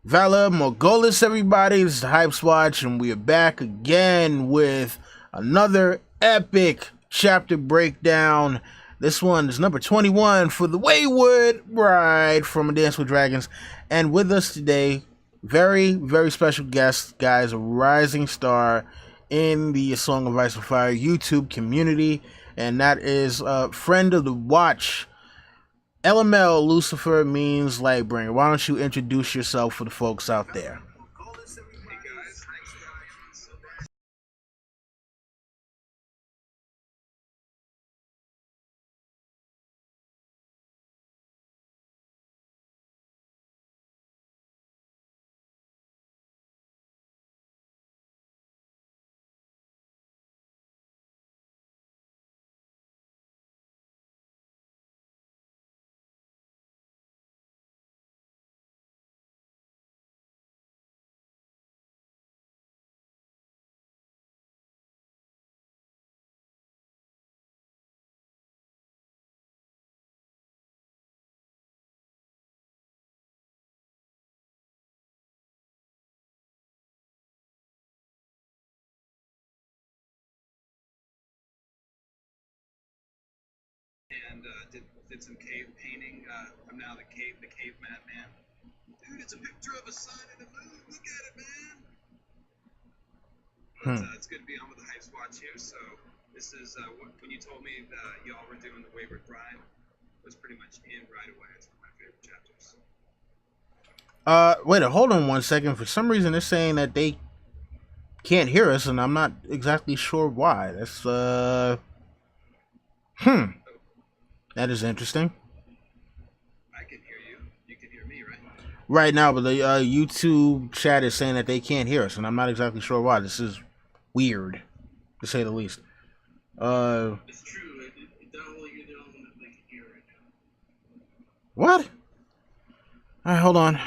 Vala Morgolis, everybody. This is the Hype Watch, and we are back again with another epic chapter breakdown. This one is number 21 for the Wayward Bride from A Dance with Dragons. And with us today, very, very special guest, guys, a rising star in the Song of Ice and Fire YouTube community, and that is a friend of the watch. LML Lucifer means Lightbringer. Why don't you introduce yourself for the folks out there? And did some cave painting. I'm now the caveman man. Dude, it's a picture of a sun and a moon. Look at it, man. But, it's good to be on with the Hype Watch here. So this is when you told me that y'all were doing the Wayward Bride, was pretty much in right away. It's one of my favorite chapters. Wait, hold on one second. For some reason, they're saying that they can't hear us, and I'm not exactly sure why. That's That is interesting. I can hear you. You can hear me, right? Right now, but the YouTube chat is saying that they can't hear us, and I'm not exactly sure why. This is weird, to say the least. It's true. You're the only one that they can hear right now. What? All right, hold on.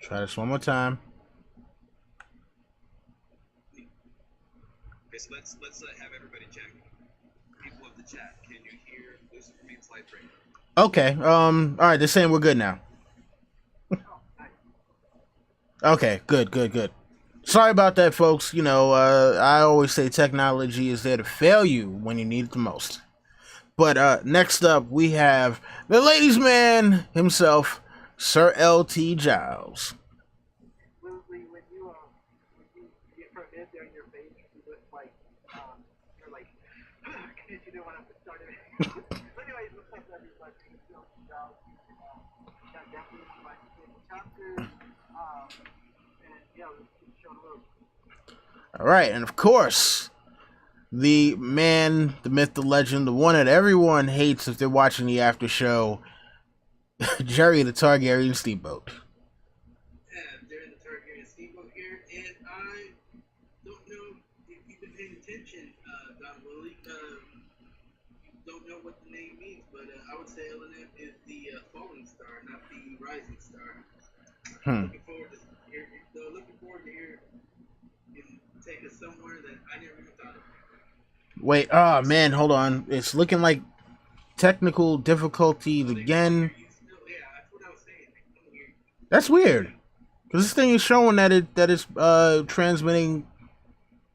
Try this one more time. Okay, so let's have everybody check. People of the chat, can you hear Lucifer means Lightbringer? Okay. All right. They're saying we're good now. Okay. Good. Sorry about that, folks. You know, I always say technology is there to fail you when you need it the most. But next up, we have the ladies' man himself, Sir L.T. Giles. All right, and of course, the man, the myth, the legend, the one that everyone hates if they're watching the after show, Jerry the Targaryen Steamboat. Yeah, Jerry the Targaryen Steamboat here, and I don't know if you've been paying attention, Don Willie. You don't know what the name means, but I would say LNF is the falling star, not the rising star. Looking forward to hear him take us somewhere that I never even thought of. Wait, oh man, hold on. It's looking like technical difficulties again. That's weird. Because this thing is showing that it's transmitting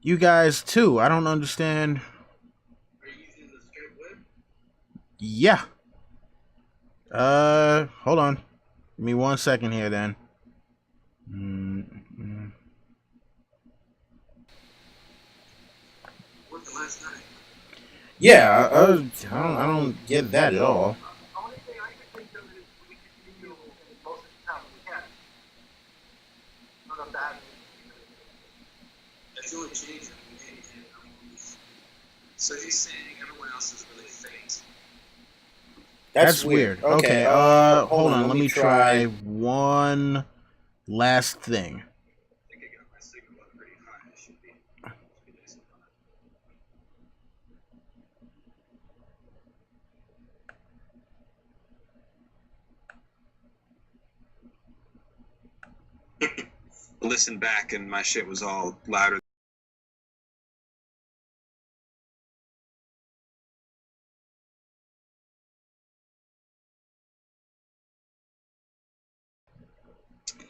you guys too. I don't understand. Are you using the Skype web? Yeah. Hold on. Give me 1 second here then. Working last night. Yeah, I don't get that at all. The only thing I can think of is we could do most of the time we can. I don't know if that happens. That's the only change that we made. So he's saying everyone else is really faint. That's weird. Okay, hold on. Let me try one last thing. I think I got my signal up pretty high. It should be nice and high. Listen back, and my shit was all louder.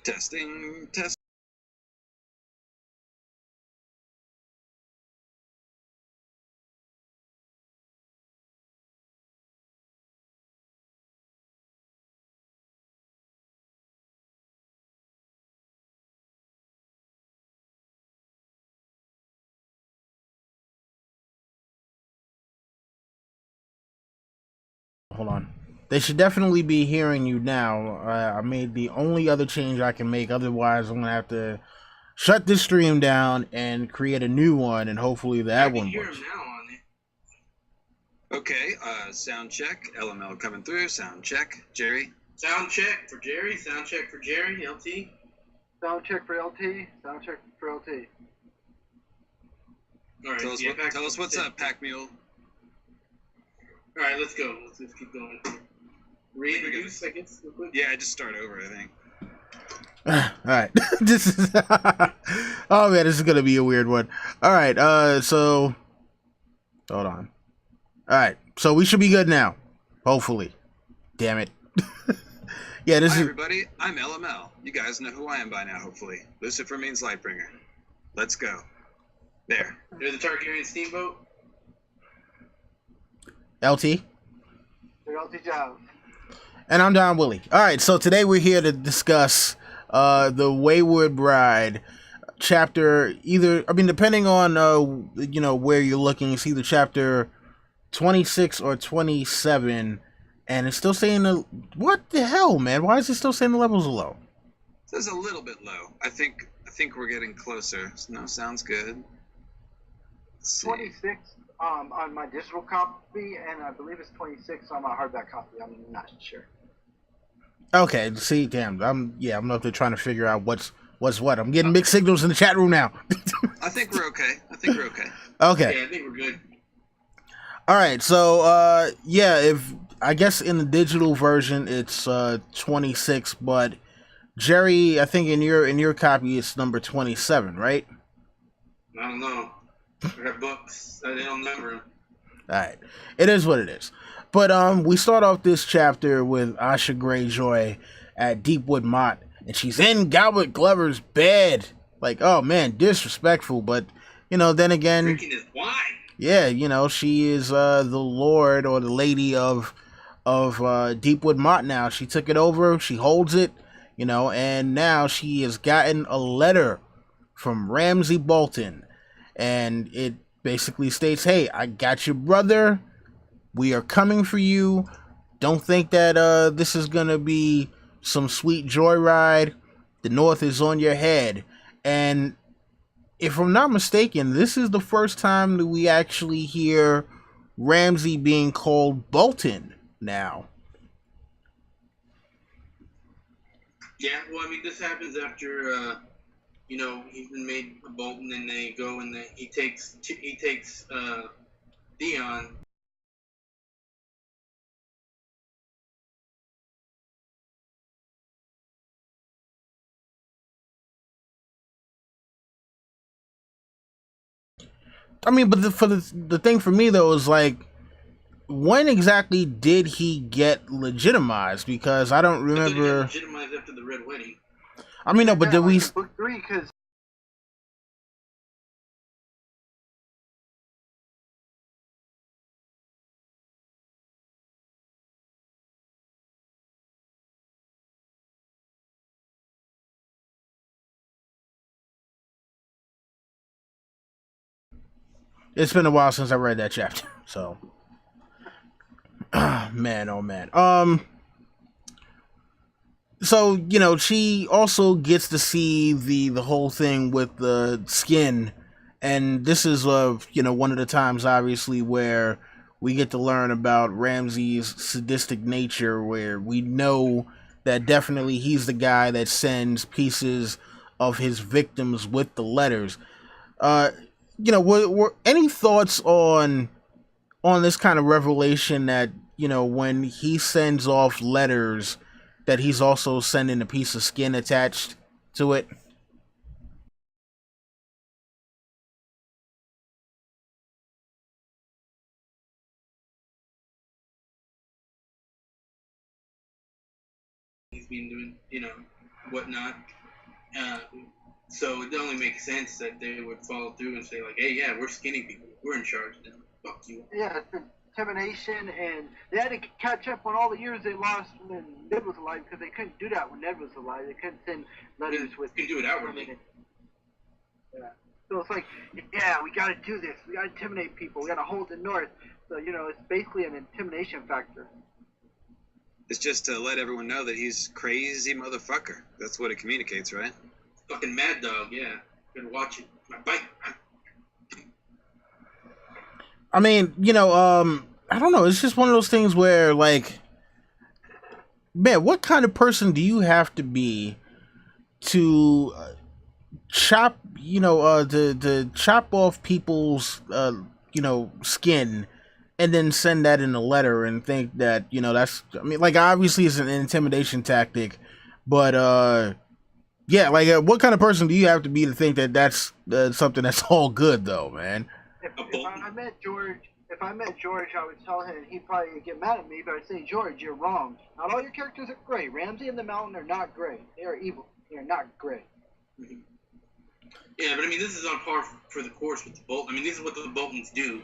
Testing, test. Hold on. They should definitely be hearing you now. I made the only other change I can make. Otherwise, I'm gonna have to shut this stream down and create a new one, and hopefully that one works. Now on it. Okay, sound check. LML coming through. Sound check. Jerry. Sound check for Jerry. Sound check for Jerry. LT. Sound check for LT. Sound check for LT. All right. Tell us what's up, Pack Mule. All right, let's go. Let's keep going. Reintroduce, I guess. Real quick. Yeah, just start over, I think. All right. This is oh man, this is gonna be a weird one. All right, so hold on. All right, so we should be good now, hopefully. Damn it. Yeah, this Hi, is everybody. I'm LML. You guys know who I am by now, hopefully. Lucifer means Lightbringer. Let's go. There. There's the Targaryen steamboat. LT. LT Job. And I'm Don Willie. All right, so today we're here to discuss the Wayward Bride chapter. Depending on where you're looking, it's either chapter 26 or 27, and it's still saying what the hell, man? Why is it still saying the levels are low? It says a little bit low. I think we're getting closer. No, sounds good. 26 on my digital copy, and I believe it's 26 on my hardback copy. I'm not sure. Okay, see, damn, I'm up there trying to figure out what's what. I'm getting mixed signals in the chat room now. I think we're okay. Okay. Yeah, I think we're good. All right, so if I guess in the digital version it's 26, but Jerry, I think in your copy it's number 27, right? I don't know. I got books. They don't number them. All right, it is what it is. But we start off this chapter with Asha Greyjoy at Deepwood Motte, and she's in Goblet Glover's bed. Like, oh man, disrespectful. But then again, Drinking his wine. Yeah, she is the lord or the lady of Deepwood Motte now. She took it over. She holds it, and now she has gotten a letter from Ramsay Bolton, and it basically states, "Hey, I got your brother. We are coming for you. Don't think that this is gonna be some sweet joyride. The North is on your head." And if I'm not mistaken, this is the first time that we actually hear Ramsay being called Bolton now. Yeah, well, I mean, this happens after, he's been made a Bolton, and they go and he takes Theon. I mean, but the thing for me though is like, when exactly did he get legitimized? Because I don't remember. I thought he got legitimized after the Red Wedding. I mean, no, but did we? Book 3, because It's been a while since I read that chapter, so man, oh man. So she also gets to see the whole thing with the skin, and this is one of the times obviously where we get to learn about Ramsay's sadistic nature, where we know that definitely he's the guy that sends pieces of his victims with the letters. Were any thoughts on this kind of revelation that when he sends off letters, that he's also sending a piece of skin attached to it? He's been doing, whatnot. So it only makes sense that they would follow through and say like, "Hey, yeah, we're skinny people. We're in charge now. Fuck you." Yeah, it's intimidation, and they had to catch up on all the years they lost when Ned was alive because they couldn't do that when Ned was alive. They couldn't send letters with. You can do it outwardly. Yeah. So it's like, yeah, we got to do this. We got to intimidate people. We got to hold the North. So it's basically an intimidation factor. It's just to let everyone know that he's crazy motherfucker. That's what it communicates, right? Fucking Mad Dog, yeah. Been watching my bike. I mean, I don't know. It's just one of those things where, like, man, what kind of person do you have to be to chop, to chop off people's, skin and then send that in a letter and think that, that's, I mean, like, obviously it's an intimidation tactic, but, yeah, like, what kind of person do you have to be to think that that's something that's all good, though, man? If I met George, I would tell him, and he'd probably get mad at me, but I'd say, George, you're wrong. Not all your characters are gray. Ramsay and the Mountain are not gray. They are evil. They are not gray. Mm-hmm. Yeah, but I mean, this is on par for the course with the Bolton. I mean, this is what the Boltons do.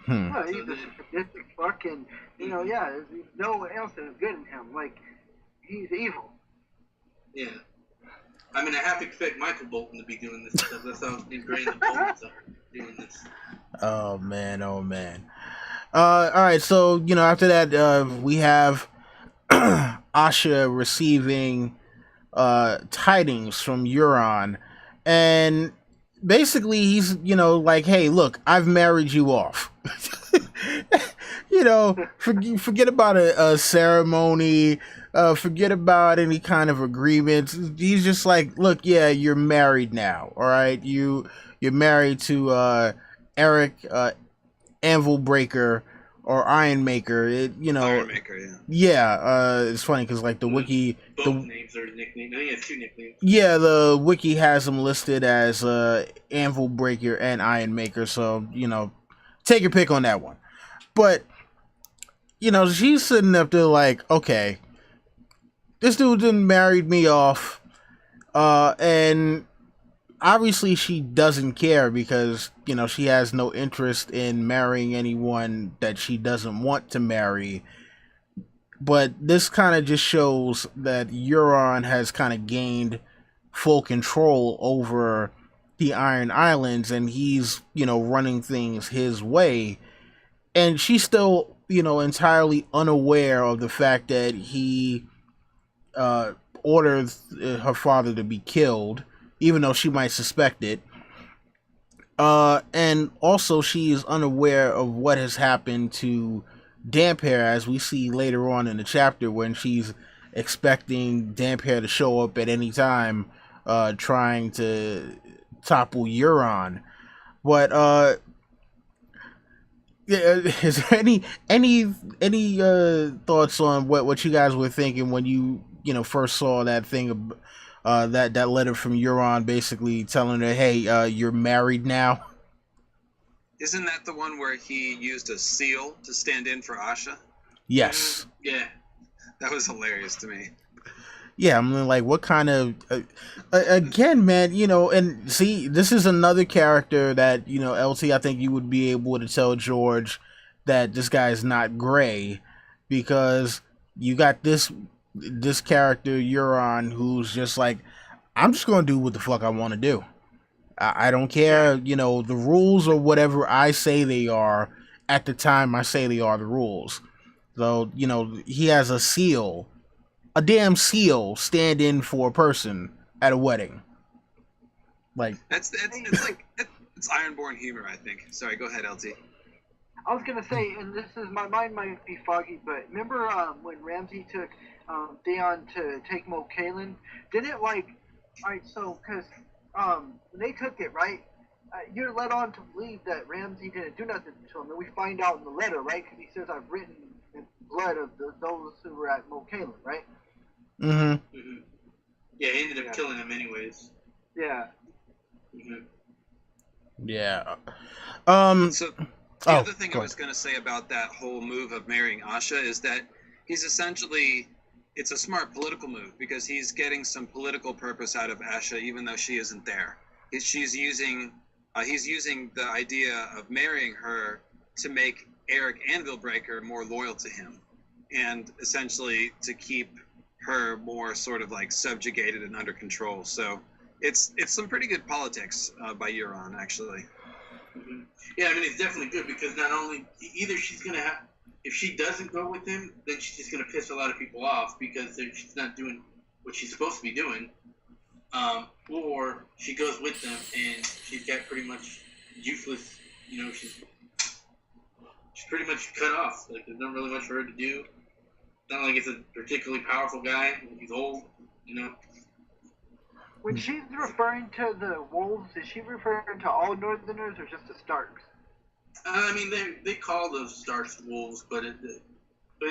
No, he's a sadistic fucking, yeah, there's no one else is good in him. Like, he's evil. Yeah. I mean, I have to expect Michael Bolton to be doing this stuff. That's how ingrained the Boltons are doing this. Oh, man. All right, so, after that, we have Asha receiving tidings from Euron. And basically, he's, like, hey, look, I've married you off. Forget about a ceremony. Forget about any kind of agreements. He's just like, look, yeah, you're married now. All right, you're married to Erik Anvilbreaker or Ironmaker. Ironmaker, yeah. Yeah, it's funny because like the wiki, both names are nicknames. I think he has two nicknames. Yeah, the wiki has him listed as Anvilbreaker and Ironmaker. So take your pick on that one. But she's sitting up there like, okay, this dude done married me off, and obviously she doesn't care because she has no interest in marrying anyone that she doesn't want to marry. But this kind of just shows that Euron has kind of gained full control over the Iron Islands, and he's running things his way, and she's still entirely unaware of the fact that he ordered her father to be killed, even though she might suspect it. And also she is unaware of what has happened to Damphair, as we see later on in the chapter when she's expecting Damphair to show up at any time, trying to topple Euron. But is there any thoughts on what you guys were thinking when you first saw that thing, that letter from Euron basically telling her, hey, you're married now? Isn't that the one where he used a seal to stand in for Asha? Yes. Yeah. That was hilarious to me. Yeah, I mean, like, what kind of... again, man, and see, this is another character that, LT, I think you would be able to tell George that this guy is not gray, because you got this character, Euron, who's just like, I'm just going to do what the fuck I want to do. I don't care, the rules or whatever I say they are at the time I say they are the rules. So, he has a seal, a damn seal, stand in for a person at a wedding. Like, it's Ironborn humor, I think. Sorry, go ahead, LT. I was gonna say, and this is, my mind might be foggy, but remember when Ramsay took Theon to take Moat Cailin? Didn't it alright, so, because when they took it, right, you're led on to believe that Ramsay didn't do nothing to him, and we find out in the letter, right, because he says, I've written in blood of those who were at Moat Cailin, right? Mm-hmm. Mm-hmm. Yeah, he ended up killing him anyways. Yeah. Mm-hmm. Yeah. So the other thing I was going to say about that whole move of marrying Asha is that he's essentially it's a smart political move because he's getting some political purpose out of Asha, even though she isn't there. He's using the idea of marrying her to make Erik Anvilbreaker more loyal to him, and essentially to keep her more sort of like subjugated and under control. So it's some pretty good politics by Euron, actually. Mm-hmm. Yeah, I mean, it's definitely good because not only either she's gonna have, if she doesn't go with him, then she's just gonna piss a lot of people off because she's not doing what she's supposed to be doing, or she goes with them and she's got pretty much useless. You know, she's pretty much cut off. Like, there's not really much for her to do. It's not like it's a particularly powerful guy. He's old, you know. When she's referring to the wolves, is she referring to all Northerners or just the Starks? I mean, they call those Starks wolves, but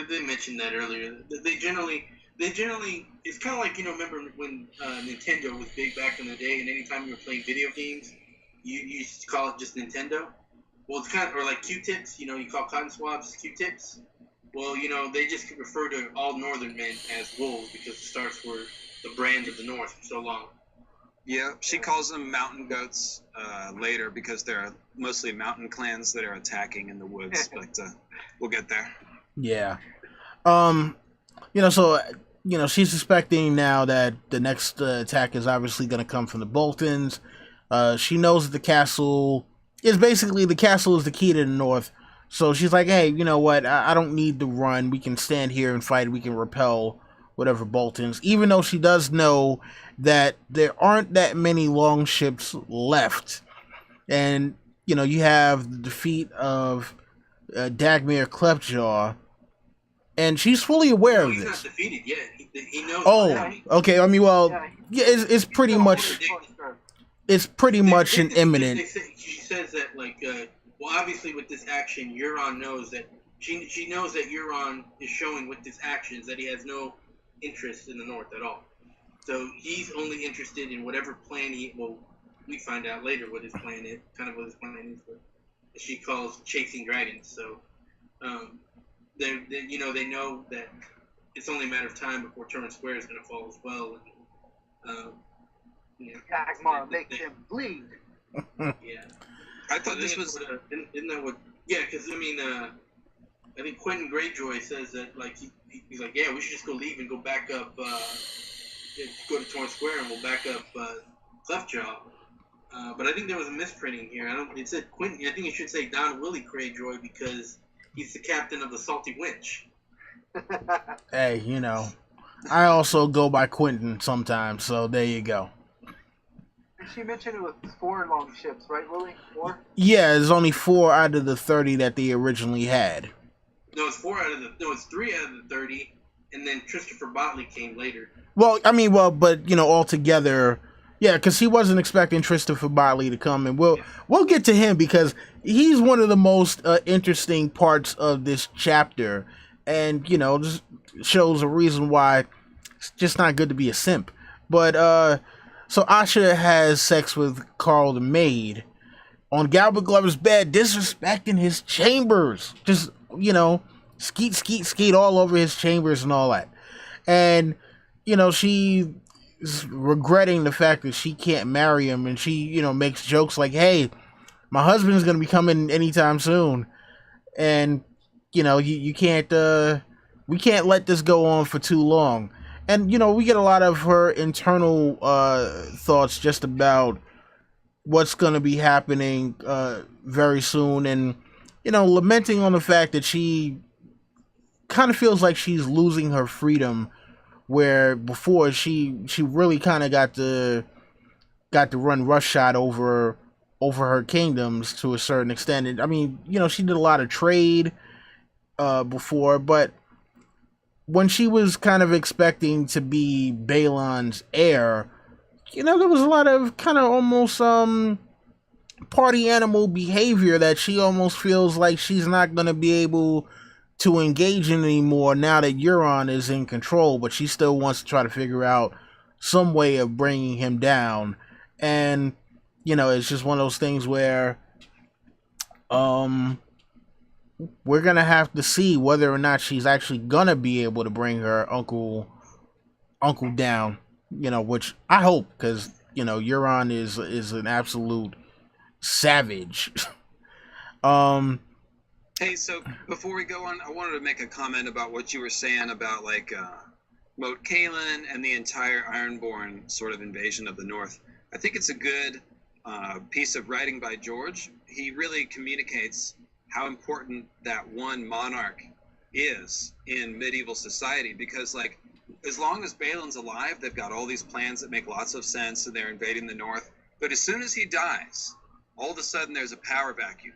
they mentioned that earlier. They generally, it's kind of like, you know, remember when Nintendo was big back in the day, and anytime you were playing video games, you used to call it just Nintendo. Well, it's kind of, or like Q-tips, you know, you call cotton swabs Q-tips. Well, you know, they just refer to all Northern men as wolves because the Starks were the brand of the North for so long. Yeah, she calls them mountain goats later because they're mostly mountain clans that are attacking in the woods, but we'll get there. Yeah. You know, so, you know, she's suspecting now that the next attack is obviously going to come from the Boltons. She knows that the castle is the key to the north. So she's like, hey, you know what? I don't need to run. We can stand here and fight. We can repel whatever Boltons. Even though she does know that there aren't that many longships left. And, you know, you have the defeat of Dagmere Cleftjaw. And she's fully aware of He's this. not defeated yet. He knows. Oh, okay. I mean, well, yeah, it's pretty much... It's pretty much an imminent... She says that, like, well, obviously with this action, Euron knows that... She knows that Euron is showing with this action that he has no interest in the North at all. So he's only interested in whatever plan we find out later what his plan is, but she calls chasing dragons. So, they know that it's only a matter of time before Torrent Square is going to fall as well. And, Dagmar makes him bleed. Yeah. I thought this was... Isn't that what... Yeah, because, I mean, I think Quentin Greyjoy says that, like, he's like, yeah, we should just go leave and go back up, go to Torrent Square and we'll back up Cleftjaw. But I think there was a misprinting here. It said Quentin. I think it should say Don Willie Greyjoy because he's the captain of the Salty Winch. Hey, you know, I also go by Quentin sometimes, so there you go. She mentioned it was 4 longships, right, Willie? 4? Yeah, there's only 4 out of the 30 that they originally had. No, it's 3 out of the 30, and then Christopher Botley came later. Well, I mean, but you know, altogether, yeah, because he wasn't expecting Christopher Botley to come, and we'll get to him because he's one of the most interesting parts of this chapter, and you know, just shows a reason why it's just not good to be a simp. But so Asha has sex with Carl the maid on Galbert Glover's bed, disrespecting his chambers, just, you know, skeet all over his chambers and all that. And, you know, she's regretting the fact that she can't marry him, and she, you know, makes jokes like, hey, my husband's going to be coming anytime soon. And, you know, you can't, we can't let this go on for too long. And, you know, we get a lot of her internal thoughts just about what's going to be happening very soon. And, you know, lamenting on the fact that she kind of feels like she's losing her freedom, where before she really kind of got to run roughshod over her kingdoms to a certain extent. And, I mean, you know, she did a lot of trade before, but when she was kind of expecting to be Balon's heir, you know, there was a lot of kind of almost party animal behavior that she almost feels like she's not going to be able to engage in anymore now that Euron is in control, but she still wants to try to figure out some way of bringing him down. And, you know, it's just one of those things where we're gonna have to see whether or not she's actually gonna be able to bring her uncle down. Which I hope, because Euron is an absolute savage. um, Hey, so before we go on, I wanted to make a comment about what you were saying about like Moat Cailin and the entire Ironborn sort of invasion of the North. I think it's a good piece of writing by George. He really communicates how important that one monarch is in medieval society, because like as long as Balon's alive, they've got all these plans that make lots of sense and they're invading the North. But as soon as he dies, all of a sudden there's a power vacuum.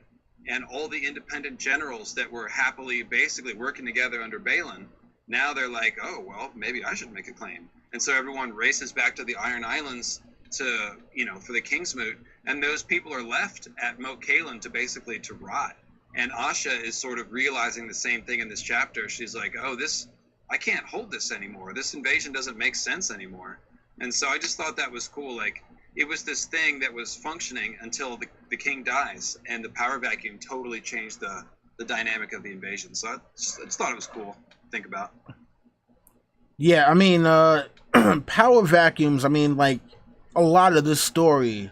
And all the independent generals that were happily basically working together under Balon, now they're like, oh, well, maybe I should make a claim. And so everyone races back to the Iron Islands to, for the Kingsmoot. And those people are left at Moat Cailin to rot. And Asha is sort of realizing the same thing in this chapter. She's like, oh, I can't hold this anymore. This invasion doesn't make sense anymore. And so I just thought that was cool. Like, it was this thing that was functioning until the king dies, and the power vacuum totally changed the dynamic of the invasion. So I just thought it was cool to think about. Yeah, I mean, power vacuums, I mean, like, a lot of this story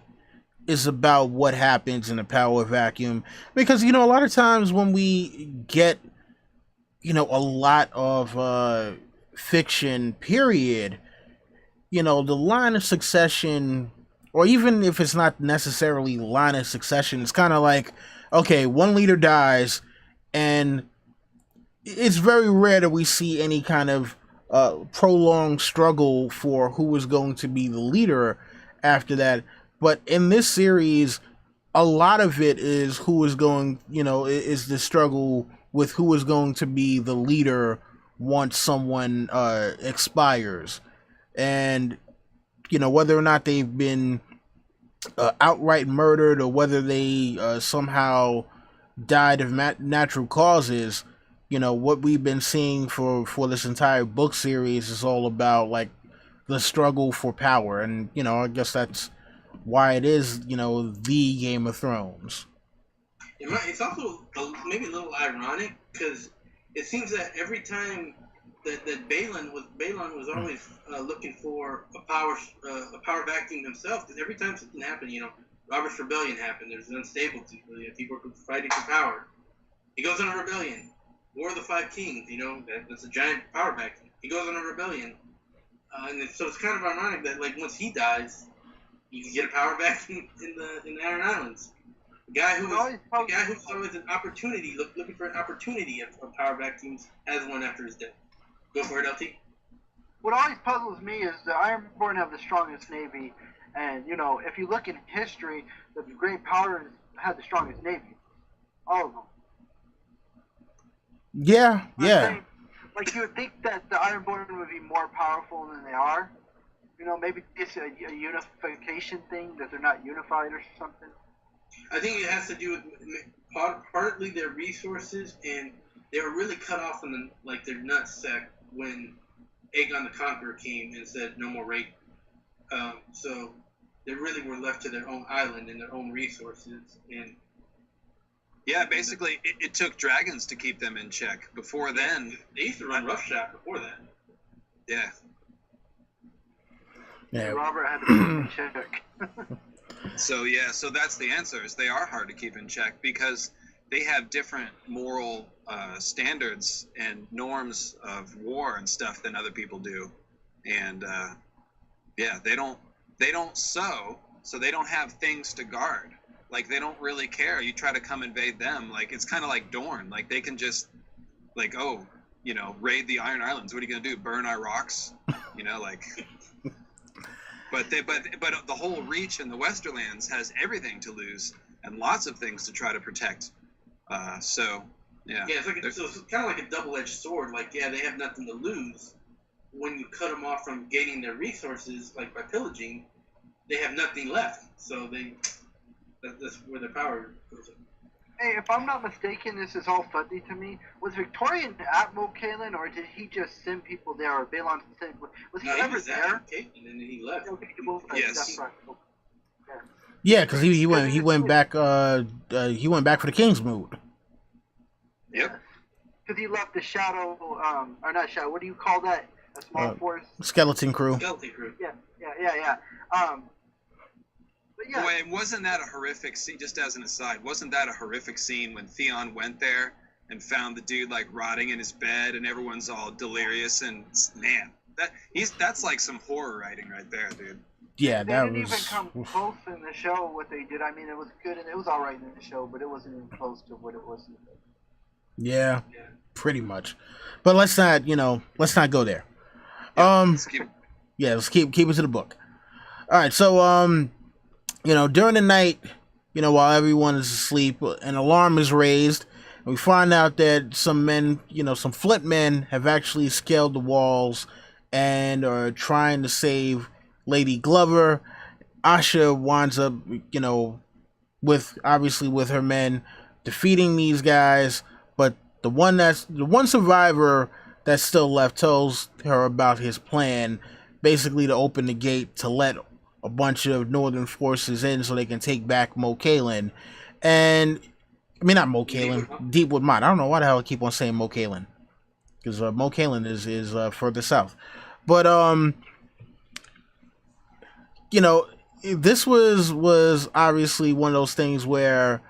is about what happens in a power vacuum. Because, a lot of times when we get, a lot of fiction, period, the line of succession, or even if it's not necessarily line of succession, it's kind of like, okay, one leader dies, and it's very rare that we see any kind of prolonged struggle for who is going to be the leader after that. But in this series, a lot of it is who is going, is the struggle with who is going to be the leader once someone expires. And whether or not they've been outright murdered, or whether they somehow died of natural causes, what we've been seeing for this entire book series is all about like the struggle for power. And I guess that's why it is the Game of Thrones. It's also maybe a little ironic, because it seems that every time that Balon was always looking for a power vacuum himself. Because every time something happened, Robert's Rebellion happened. There's an unstability. People were fighting for power. He goes on a rebellion. War of the Five Kings. That's a giant power vacuum. He goes on a rebellion, and so it's kind of ironic that like once he dies, you can get a power vacuum in the Iron Islands. The guy who was always an opportunity, looking for an opportunity of power vacuums, has one after his death. Go for it, LT. What always puzzles me is the Ironborn have the strongest navy, and if you look in history, the great powers had the strongest navy, all of them. Yeah. Like you would think that the Ironborn would be more powerful than they are. Maybe it's a unification thing, that they're not unified or something. I think it has to do with partly their resources, and they were really cut off from their nutsack when Aegon the Conqueror came and said no more rape. So they really were left to their own island and their own resources. And yeah, basically it took dragons to keep them in check. Before then, they used to run roughshod before that. Yeah. Yeah. Robert had to be in check. So that's the answer, is they are hard to keep in check because they have different moral standards and norms of war and stuff than other people do. And they don't sew, so they don't have things to guard. Like, they don't really care. You try to come invade them, like, it's kind of like Dorne. Like, they can just, like, raid the Iron Islands. What are you going to do, burn our rocks? But the whole Reach in the Westerlands has everything to lose and lots of things to try to protect. Yeah, it's kind of like a double-edged sword. Like, yeah, they have nothing to lose. When you cut them off from gaining their resources, like by pillaging, they have nothing left. So that's where their power goes. Hey, if I'm not mistaken, this is all fuzzy to me. Was Victorian at Moat Cailin, or did he just send people there, or Balon sent? Was he ever there? And then he left. Yes. Yeah, because he went back. He went back for the Kingsmoot. Yep. Because he left the shadow, or not shadow. What do you call that? A small force. Skeleton crew. Skeleton crew. Yeah. But yeah. Boy, wasn't that a horrific scene? Just as an aside, wasn't that a horrific scene when Theon went there and found the dude like rotting in his bed, and everyone's all delirious? And man, that's like some horror writing right there, dude. Yeah, they that didn't was. even come close in the show what they did. I mean, it was good and it was all right in the show, but it wasn't even close to what it was. Yeah, pretty much. But let's not go there. Let's keep... Yeah, let's keep it to the book. All right, so during the night, while everyone is asleep, an alarm is raised, and we find out that some men, some Flint men, have actually scaled the walls and are trying to save Lady Glover. Asha winds up, with her men defeating these guys, but the one survivor that's still left tells her about his plan, basically to open the gate to let a bunch of northern forces in so they can take back Moat Cailin. And I mean, not Moat Cailin, Deepwood Motte. I don't know why the hell I keep on saying Moat Cailin, because Moat Cailin is further south. But this was obviously one of those things where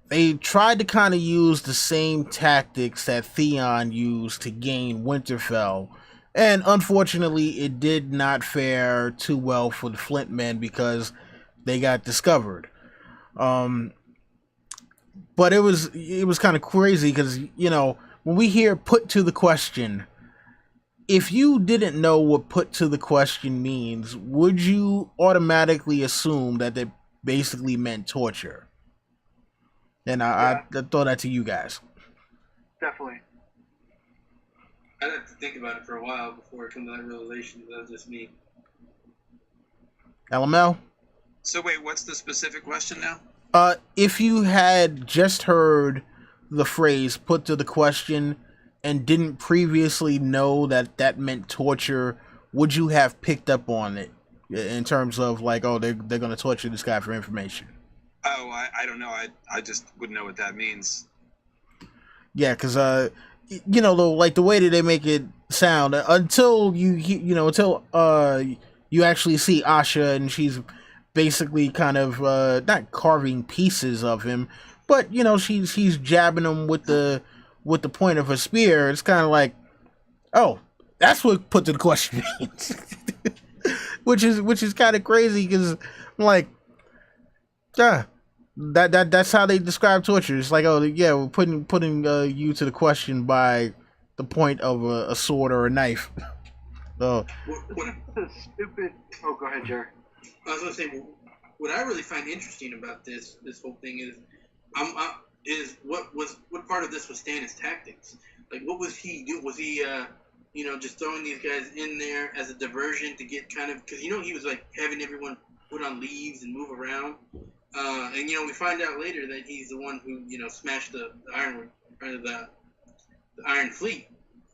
they tried to kind of use the same tactics that Theon used to gain Winterfell, and unfortunately it did not fare too well for the Flint men because they got discovered. But it was kind of crazy because, when we hear put to the question, if you didn't know what put to the question means, would you automatically assume that it basically meant torture? And I throw that to you guys. Definitely. I'd have to think about it for a while before I come to that realization. That's just me. LML? So wait, what's the specific question now? If you had just heard the phrase put to the question and didn't previously know that meant torture, would you have picked up on it in terms of like, oh, they're going to torture this guy for information? Oh, I don't know. I just wouldn't know what that means. Yeah, because like the way that they make it sound, until you actually see Asha and she's basically kind of not carving pieces of him, but she's jabbing him with the point of her spear. It's kind of like, oh, that's what put to the question means, which is kind of crazy because like, that's how they describe torture. It's like, oh yeah, we're putting you to the question by the point of a sword or a knife. So Stupid. Oh, go ahead, Jared. I was gonna say, what I really find interesting about this whole thing is what part of this was Stannis' tactics? Like, what was he do? Was he just throwing these guys in there as a diversion to get kind of, because he was like having everyone put on leaves and move around. And we find out later that he's the one who smashed the Iron Fleet,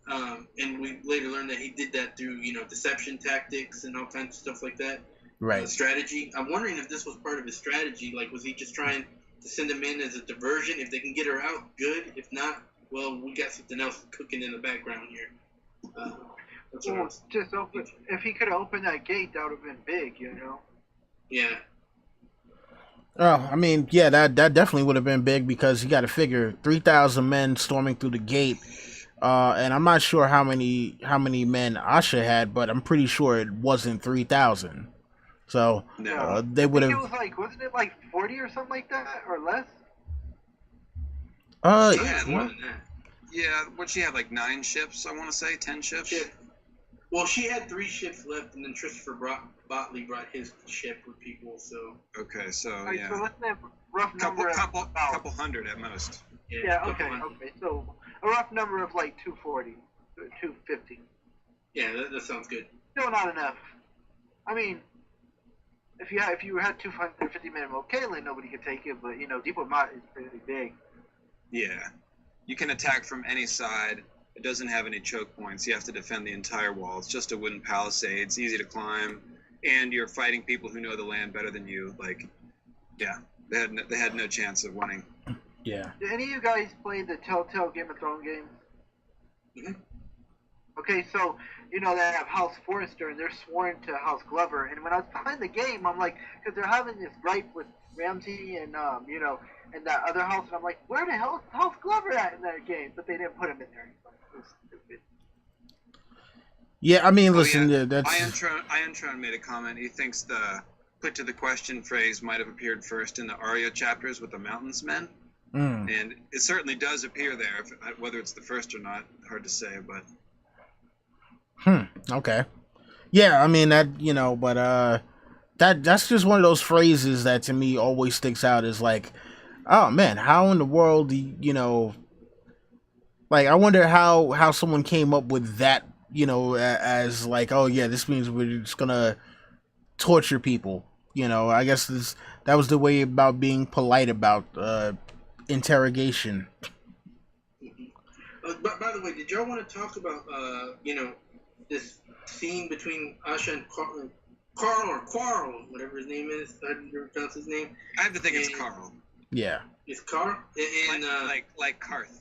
and we later learned that he did that through deception tactics and all kinds of stuff like that. Right. Strategy. I'm wondering if this was part of his strategy. Like, was he just trying to send them in as a diversion? If they can get her out, good. If not, well, we got something else cooking in the background here. That's what I was if he could have opened that gate, that would have been big, Yeah. Oh, I mean, yeah, that definitely would have been big because you got to figure 3,000 men storming through the gate, and I'm not sure how many men Asha had, but I'm pretty sure it wasn't 3,000. So no. They would have. It was like, wasn't it like 40 or something like that, or less? More than that. Yeah, what she had, like 9 ships, I want to say, 10 ships. Yeah. Well, she had 3 ships left, and then Christopher Botley brought his ship with people. So okay, so right, yeah, so let's have a rough number. couple hundred at most. Yeah. Okay. So a rough number of like 240, 250. Yeah, that sounds good. Still not enough. I mean, if you had 250 men in Moat Cailin, nobody could take it. But Deepwood Motte is pretty big. Yeah, you can attack from any side. It doesn't have any choke points. You have to defend the entire wall. It's just a wooden palisade. It's easy to climb, and you're fighting people who know the land better than you. Like, yeah, they had no chance of winning. Yeah. Did any of you guys play the Telltale Game of Thrones games? Mhm. Okay, so you know they have House Forrester and they're sworn to House Glover, and when I was playing the game, I'm like, because they're having this gripe with Ramsay and you know, and that other house, and I'm like, where the hell is House Glover at in that game? But they didn't put him in there. It was stupid. Yeah, I mean, listen, that's... Iron made a comment. He thinks the put to the question phrase might have appeared first in the Arya chapters with the Mountains Men. And it certainly does appear there. Whether it's the first or not, hard to say, but... Okay. Yeah, I mean, that, you know, but that's just one of those phrases that to me always sticks out as like, oh man, how in the world do you know, like, I wonder how someone came up with that, you know, as like, oh yeah, this means we're just gonna torture people, you know. I guess that was the way about being polite about interrogation. But by the way, did y'all want to talk about you know, this scene between Asha and Carl or Quarrel, whatever his name is? I never pronounce his name. I have to think it's Carl. Yeah. It's Carl? And like Karth.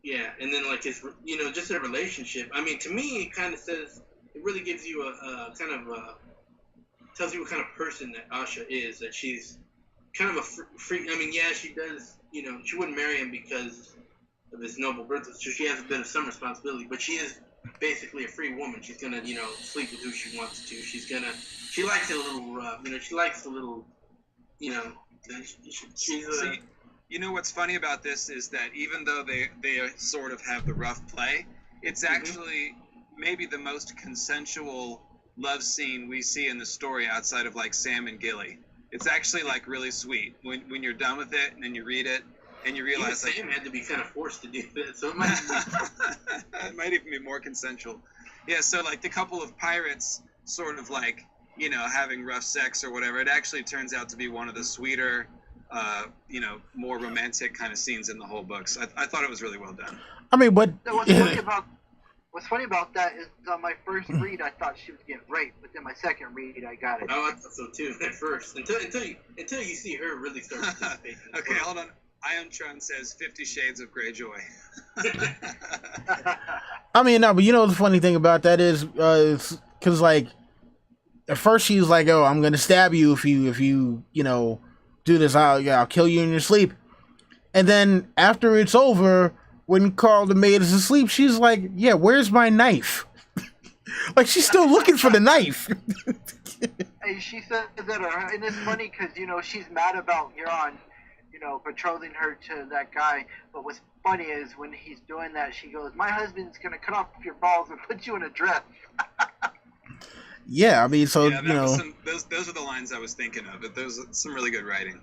Yeah, and then like his, you know, just their relationship. I mean, to me, it kind of says, it really gives you a kind of tells you what kind of person that Asha is. That she's kind of a free. I mean, yeah, she does. You know, she wouldn't marry him because of his noble birth, so she has a bit of some responsibility. But she is basically a free woman. She's gonna, you know, sleep with who she wants to. She likes it a little rough. You know, she likes a little, you know. See, you know what's funny about this is that even though they sort of have the rough play, it's actually maybe the most consensual love scene we see in the story outside of like Sam and Gilly. It's actually like really sweet when you're done with it and then you read it and you realize even Sam like had to be kind of forced to do that, so it might even be more consensual. Yeah, so like the couple of pirates sort of like, you know, having rough sex or whatever, it actually turns out to be one of the sweeter, you know, more romantic kind of scenes in the whole book. So I thought it was really well done. I mean, but what's funny about that is on my first read, I thought she was getting raped, but then my second read, I got it. Oh, I thought so too at first. Until you see her really start participating. Okay, hold on. Iontron says 50 Shades of Greyjoy. I mean, no, but you know the funny thing about that is, because like at first she was like, "Oh, I'm gonna stab you if you know do this. I'll kill you in your sleep." And then after it's over, when Carl the maid is asleep, she's like, "Yeah, where's my knife?" Like she's still looking for the knife. Hey, she says that, and it's funny because you know she's mad about Euron, you know, betrothing her to that guy. But what's funny is when he's doing that, she goes, "My husband's gonna cut off your balls and put you in a dress." Yeah, I mean, so yeah, you know, those are the lines I was thinking of. But there's some really good writing.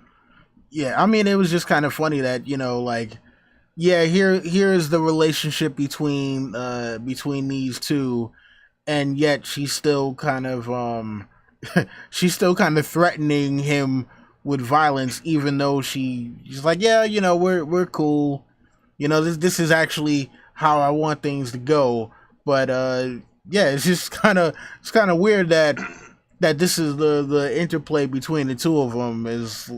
Yeah, I mean, it was just kind of funny that, you know, like, yeah, here's the relationship between these two, and yet she's still kind of threatening him with violence, even though she's like, yeah, you know, we're cool, you know, this is actually how I want things to go, but yeah, it's just kind of weird that this is the interplay between the two of them is,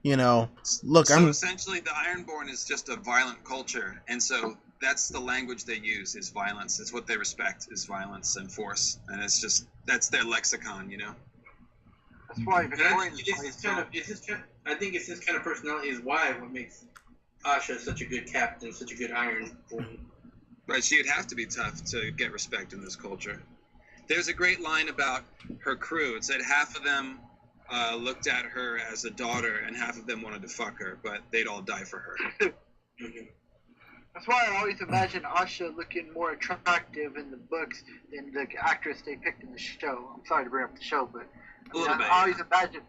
you know, look, so essentially the Ironborn is just a violent culture, and so that's the language they use is violence. It's what they respect is violence and force, and that's their lexicon, you know. That's why I think it's this kind of personality is what makes Asha such a good captain, such a good Ironborn. Right, she'd have to be tough to get respect in this culture. There's a great line about her crew. It said half of them looked at her as a daughter and half of them wanted to fuck her, but they'd all die for her. That's why I always imagine Asha looking more attractive in the books than the actress they picked in the show. I'm sorry to bring up the show, but I always imagine.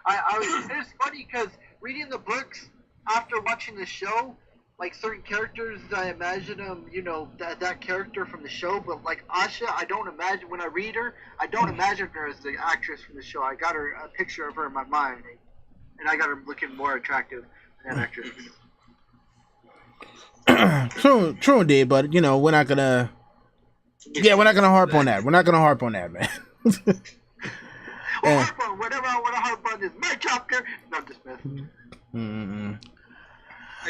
It's funny because reading the books after watching the show, like certain characters, I imagine them, you know, that character from the show. But like Asha, I don't imagine when I read her, I don't imagine her as the actress from the show. I got a picture of her in my mind, and I got her looking more attractive than that actress. True indeed, but you know, we're not gonna harp on that. We're not gonna harp on that, man. Well, harp on whatever I want to harp on is my chapter. Not dismissed.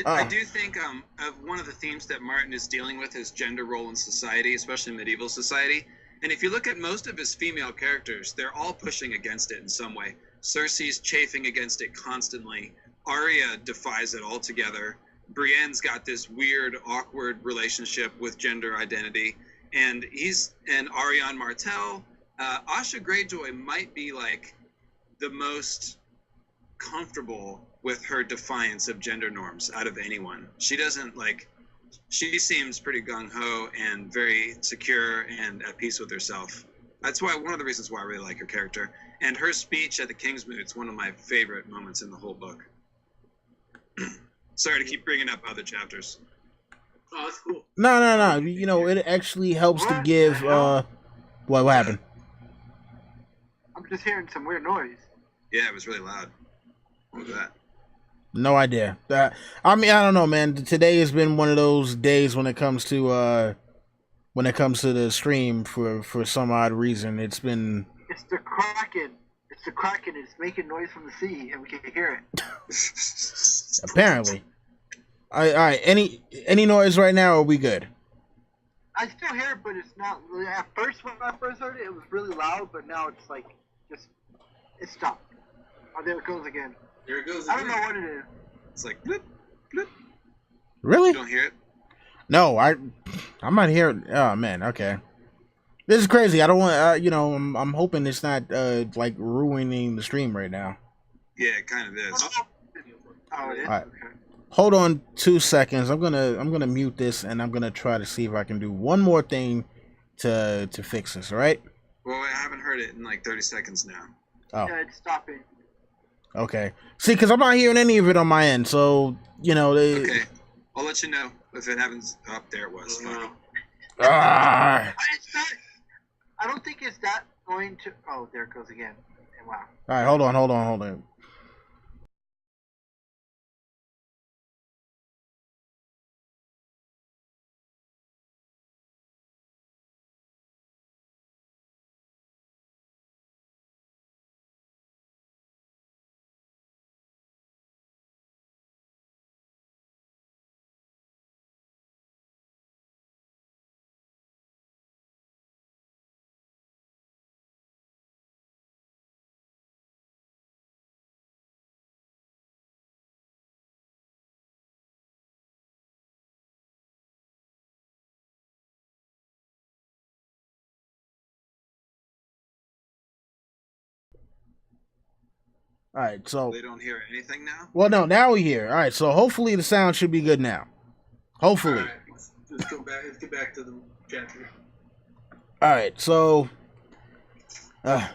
I do think of one of the themes that Martin is dealing with is gender role in society, especially medieval society. And if you look at most of his female characters, they're all pushing against it in some way. Cersei's chafing against it constantly. Arya defies it altogether. Brienne's got this weird, awkward relationship with gender identity. And Arianne Martell, Asha Greyjoy might be like the most comfortable with her defiance of gender norms out of anyone. She seems pretty gung-ho and very secure and at peace with herself. That's one of the reasons why I really like her character. And her speech at the Kingsmoot is one of my favorite moments in the whole book. Sorry to keep bringing up other chapters. Oh, that's cool. No. You know, it actually helps to give. What happened? I'm just hearing some weird noise. Yeah, it was really loud. What was that? No idea. I mean, I don't know, man. Today has been one of those days when it comes to the stream for some odd reason. It's been. It's the Kraken. It's the Kraken. It's making noise from the sea, and we can hear it. Apparently. All right. Any noise right now? Or are we good? I still hear it, but it's not. At first, when I first heard it, it was really loud, but now it's like it stopped. Oh, there it goes again. There it goes. I don't know what it is. It's like bloop, bloop. Really? You don't hear it? No, I'm not hearing. Oh man, okay. This is crazy. I don't want. I'm hoping it's not like ruining the stream right now. Yeah, it kind of is. Oh, it is. All right. Okay. Hold on 2 seconds. I'm gonna mute this and I'm gonna try to see if I can do one more thing to fix this. All right? Well, I haven't heard it in like 30 seconds now. Oh. Yeah, it's stopping. Okay. See, because I'm not hearing any of it on my end, so Okay, I'll let you know if it happens. Up there it was. Fine. Ah. It's not. I don't think it's that going to. Oh, there it goes again. Wow. All right, hold on. All right, so They don't hear anything now? well, no, now we hear. All right, so hopefully the sound should be good now. Hopefully. All right, let's go back. Let's get back to the chapter. All right, so,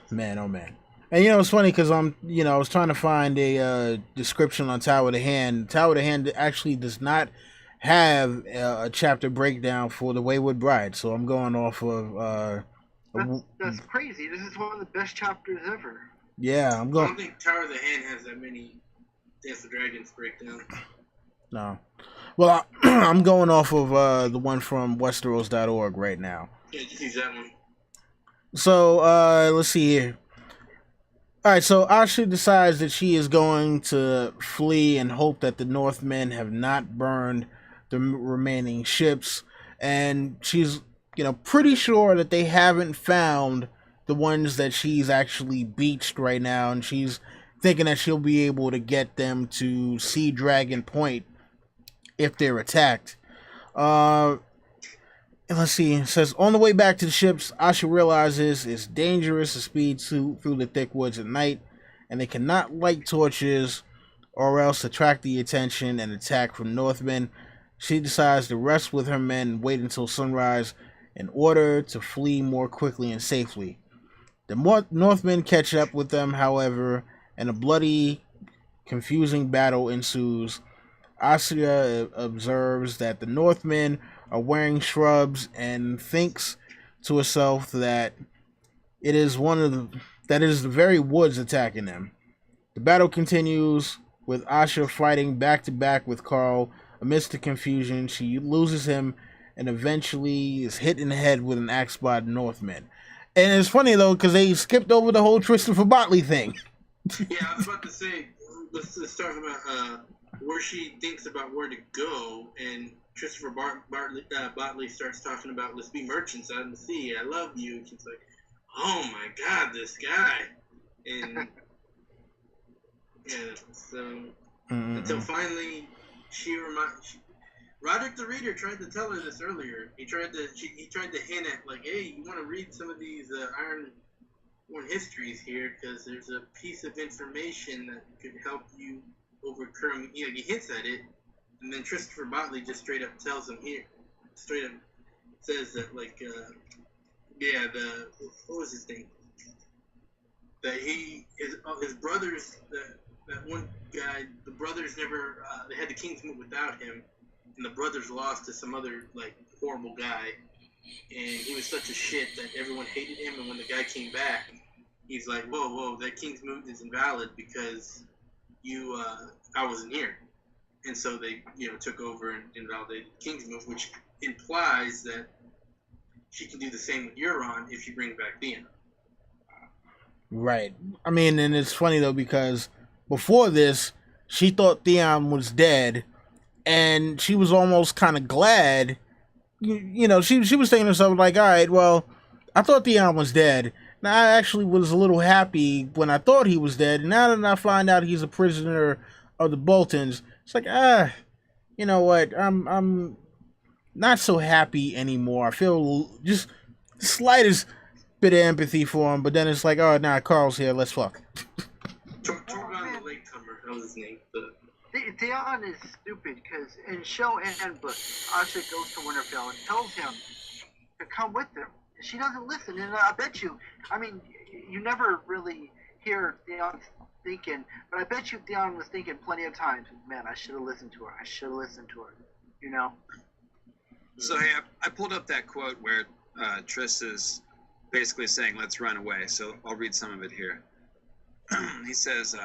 man, oh man, and it's funny because I was trying to find a description on Tower of the Hand. Tower of the Hand actually does not have a chapter breakdown for the Wayward Bride, so I'm going off of. That's crazy. This is one of the best chapters ever. Yeah, I'm I going. don't think Tower of the Hand has that many Dance of Dragons breakdowns. No, well, I'm going off of the one from Westeros.org right now. Yeah, just use that one. So, let's see here. Alright, so Asha decides that she is going to flee and hope that the Northmen have not burned the remaining ships. And she's, pretty sure that they haven't found the ones that she's actually beached right now. And she's thinking that she'll be able to get them to Sea Dragon Point if they're attacked. Let's see. It says, on the way back to the ships, Asha realizes it's dangerous to speed through the thick woods at night, and they cannot light torches or else attract the attention and attack from Northmen. She decides to rest with her men and wait until sunrise in order to flee more quickly and safely. The Northmen catch up with them, however, and a bloody, confusing battle ensues. Asha observes that the Northmen are wearing shrubs and thinks to herself that it is the very woods attacking them. The battle continues with Asha fighting back to back with Carl. Amidst the confusion, she loses him and eventually is hit in the head with an axe by the Northmen. And it's funny though, because they skipped over the whole Christopher Botley thing. Yeah, I was about to say, let's talk about where she thinks about where to go, and Christopher Botley starts talking about, let's be merchants out in the sea. I love you. And she's like, oh my God, this guy. And yeah, so until finally Roderick the Reader tried to tell her this earlier. He tried to hint at, like, hey, you want to read some of these Ironborn histories here, because there's a piece of information that could help you overcome. You know, he hints at it, and then Christopher Botley just straight up tells him here, straight up says that, like, what was his name? That his brothers, that one guy, the brothers never, they had the Kingsmoot without him, and the brothers lost to some other, like, horrible guy, and he was such a shit that everyone hated him, and when the guy came back, he's like, whoa, that Kingsmoot is invalid because I wasn't here. And so they, took over and invalidated Kingsmoot, which implies that she can do the same with Euron if she brings back Theon. Right. I mean, and it's funny though, because before this, she thought Theon was dead, and she was almost kind of glad. She was thinking to herself, like, all right, well, I thought Theon was dead. Now, I actually was a little happy when I thought he was dead. And now that I find out he's a prisoner of the Boltons, it's like, you know what? I'm not so happy anymore. I feel just the slightest bit of empathy for him, but then it's like, oh, nah, Carl's here. Let's fuck. Torgon the Latecomer, that was his name. Theon is stupid because in show and book, Asha goes to Winterfell and tells him to come with them. She doesn't listen, and I bet you, I mean, you never really hear Theon thinking, but I bet you Theon was thinking plenty of times, man, I should have listened to her. You know? So, hey, I pulled up that quote where Triss is basically saying, let's run away. So I'll read some of it here. He says,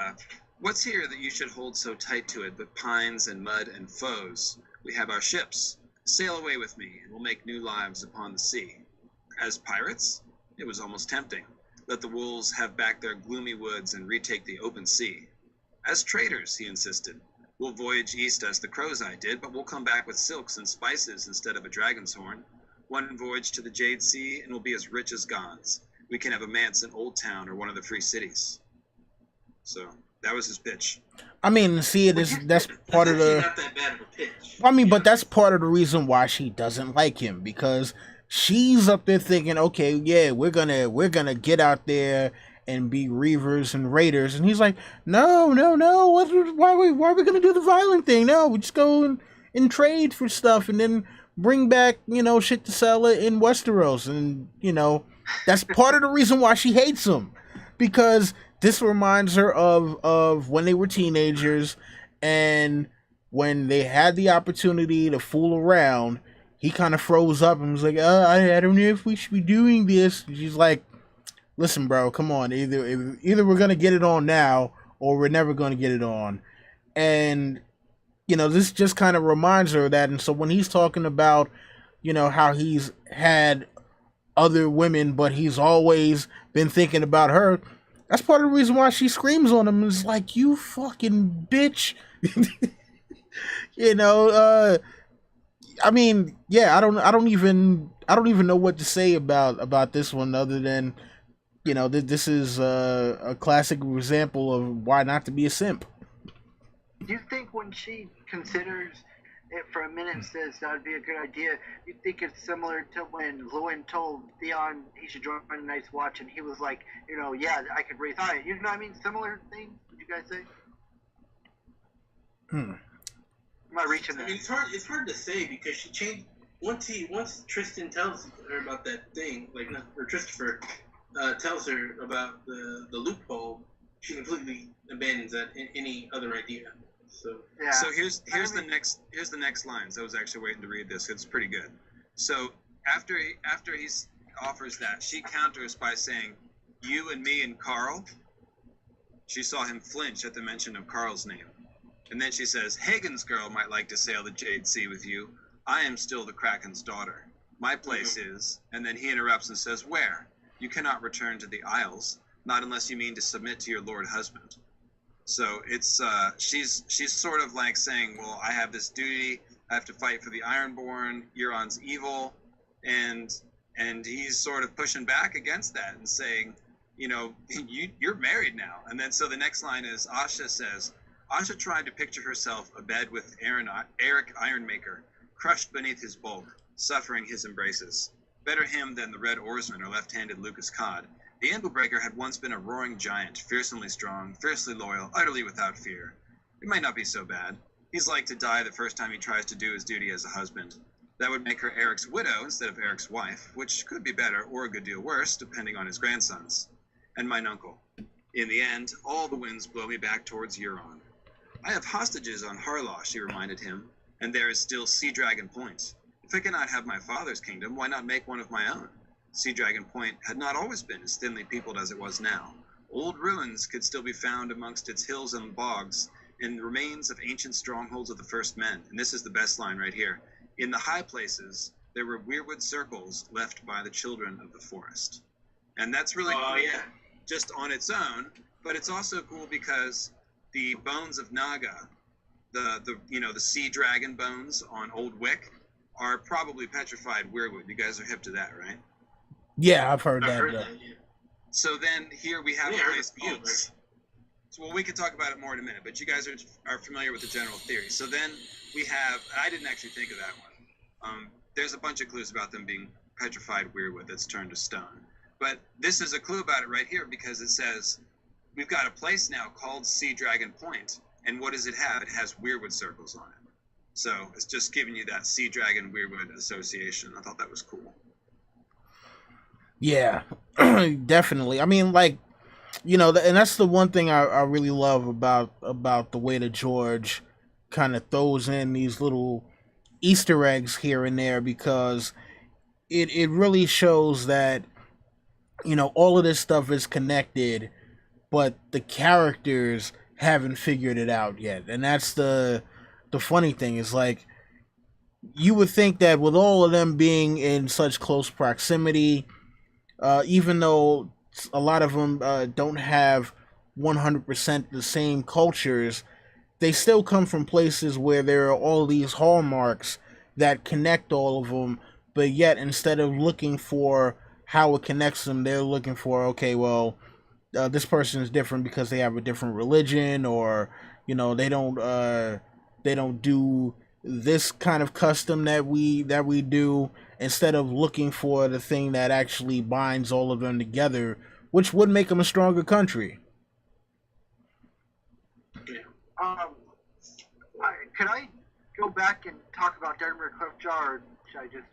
what's here that you should hold so tight to it but pines and mud and foes? We have our ships. Sail away with me, and we'll make new lives upon the sea. As pirates? It was almost tempting. Let the wolves have back their gloomy woods and retake the open sea. As traders, he insisted. We'll voyage east as the crow's eye did, but we'll come back with silks and spices instead of a dragon's horn. One voyage to the Jade Sea, and we'll be as rich as gods. We can have a manse in Old Town or one of the free cities. So that was his pitch. I mean, see, that's part of the. Not that bad of a pitch. I mean, but that's part of the reason why she doesn't like him, because she's up there thinking, okay, yeah, we're gonna get out there and be reavers and raiders, and he's like, no, why are we gonna do the violent thing? No, we just go and trade for stuff, and then bring back shit to sell it in Westeros, and that's part of the reason why she hates him, because this reminds her of when they were teenagers, and when they had the opportunity to fool around. He kind of froze up and was like, I don't know if we should be doing this. And she's like, listen, bro, come on. Either we're going to get it on now, or we're never going to get it on. And, this just kind of reminds her of that. And so when he's talking about, how he's had other women, but he's always been thinking about her, that's part of the reason why she screams on him. It's like, you fucking bitch. I mean, yeah, I don't even know what to say about this one, other than, this is a classic example of why not to be a simp. Do you think when she considers it for a minute and says that would be a good idea, you think it's similar to when Lewin told Theon he should join the Night's Watch, and he was like, yeah, I could raise high. You know what I mean? Similar thing, would you guys say? Am I reaching that? I mean, it's hard to say, because she changed once Tristan tells her about that thing, or Christopher tells her about the loophole, she completely abandons that any other idea. So yeah. So here's the next lines. I was actually waiting to read this. It's pretty good. So after he offers that, she counters by saying, "You and me and Carl." She saw him flinch at the mention of Carl's name. And then she says, Hagen's girl might like to sail the Jade Sea with you. I am still the Kraken's daughter. My place is, and then he interrupts and says, where? You cannot return to the Isles, not unless you mean to submit to your lord husband. So it's she's sort of like saying, well, I have this duty. I have to fight for the Ironborn. Euron's evil, and he's sort of pushing back against that and saying, you know, you're married now. And then so the next line is Asha says, Asha tried to picture herself abed with Erik Ironmaker, crushed beneath his bulk, suffering his embraces. Better him than the Red Oarsman or left-handed Lucas Cod. The Anvilbreaker had once been a roaring giant, fearsomely strong, fiercely loyal, utterly without fear. It might not be so bad. He's like to die the first time he tries to do his duty as a husband. That would make her Eric's widow instead of Eric's wife, which could be better or a good deal worse, depending on his grandsons. And mine uncle. In the end, all the winds blow me back towards Euron. I have hostages on Harlaw, she reminded him, and there is still Sea Dragon Point. If I cannot have my father's kingdom, why not make one of my own? Sea Dragon Point had not always been as thinly peopled as it was now. Old ruins could still be found amongst its hills and bogs, and remains of ancient strongholds of the first men. And this is the best line right here. In the high places, there were weirwood circles left by the children of the forest. And that's really cool, just on its own, but it's also cool because the bones of Naga, the sea dragon bones on Old Wick, are probably petrified weirwood. You guys are hip to that, right? Yeah, I've heard that. So then here we have a place called... Well, we can talk about it more in a minute, but you guys are familiar with the general theory. So then we have... I didn't actually think of that one. There's a bunch of clues about them being petrified weirwood that's turned to stone. But this is a clue about it right here because it says, we've got a place now called Sea Dragon Point, and what does it have? It has weirwood circles on it. So it's just giving you that Sea Dragon weirwood association. I thought that was cool. Yeah, definitely. I mean, like, you know, and that's the one thing I really love about the way that George kind of throws in these little Easter eggs here and there, because it really shows that, you know, all of this stuff is connected, but the characters haven't figured it out yet. And that's the funny thing is, like, you would think that with all of them being in such close proximity, even though a lot of them don't have 100% the same cultures, they still come from places where there are all these hallmarks that connect all of them, but yet instead of looking for how it connects them, they're looking for, okay, well, this person is different because they have a different religion, or, you know, they don't do this kind of custom that we do, instead of looking for the thing that actually binds all of them together, which would make them a stronger country. Could I go back and talk about Dagmar Cliffjaw, or should I just...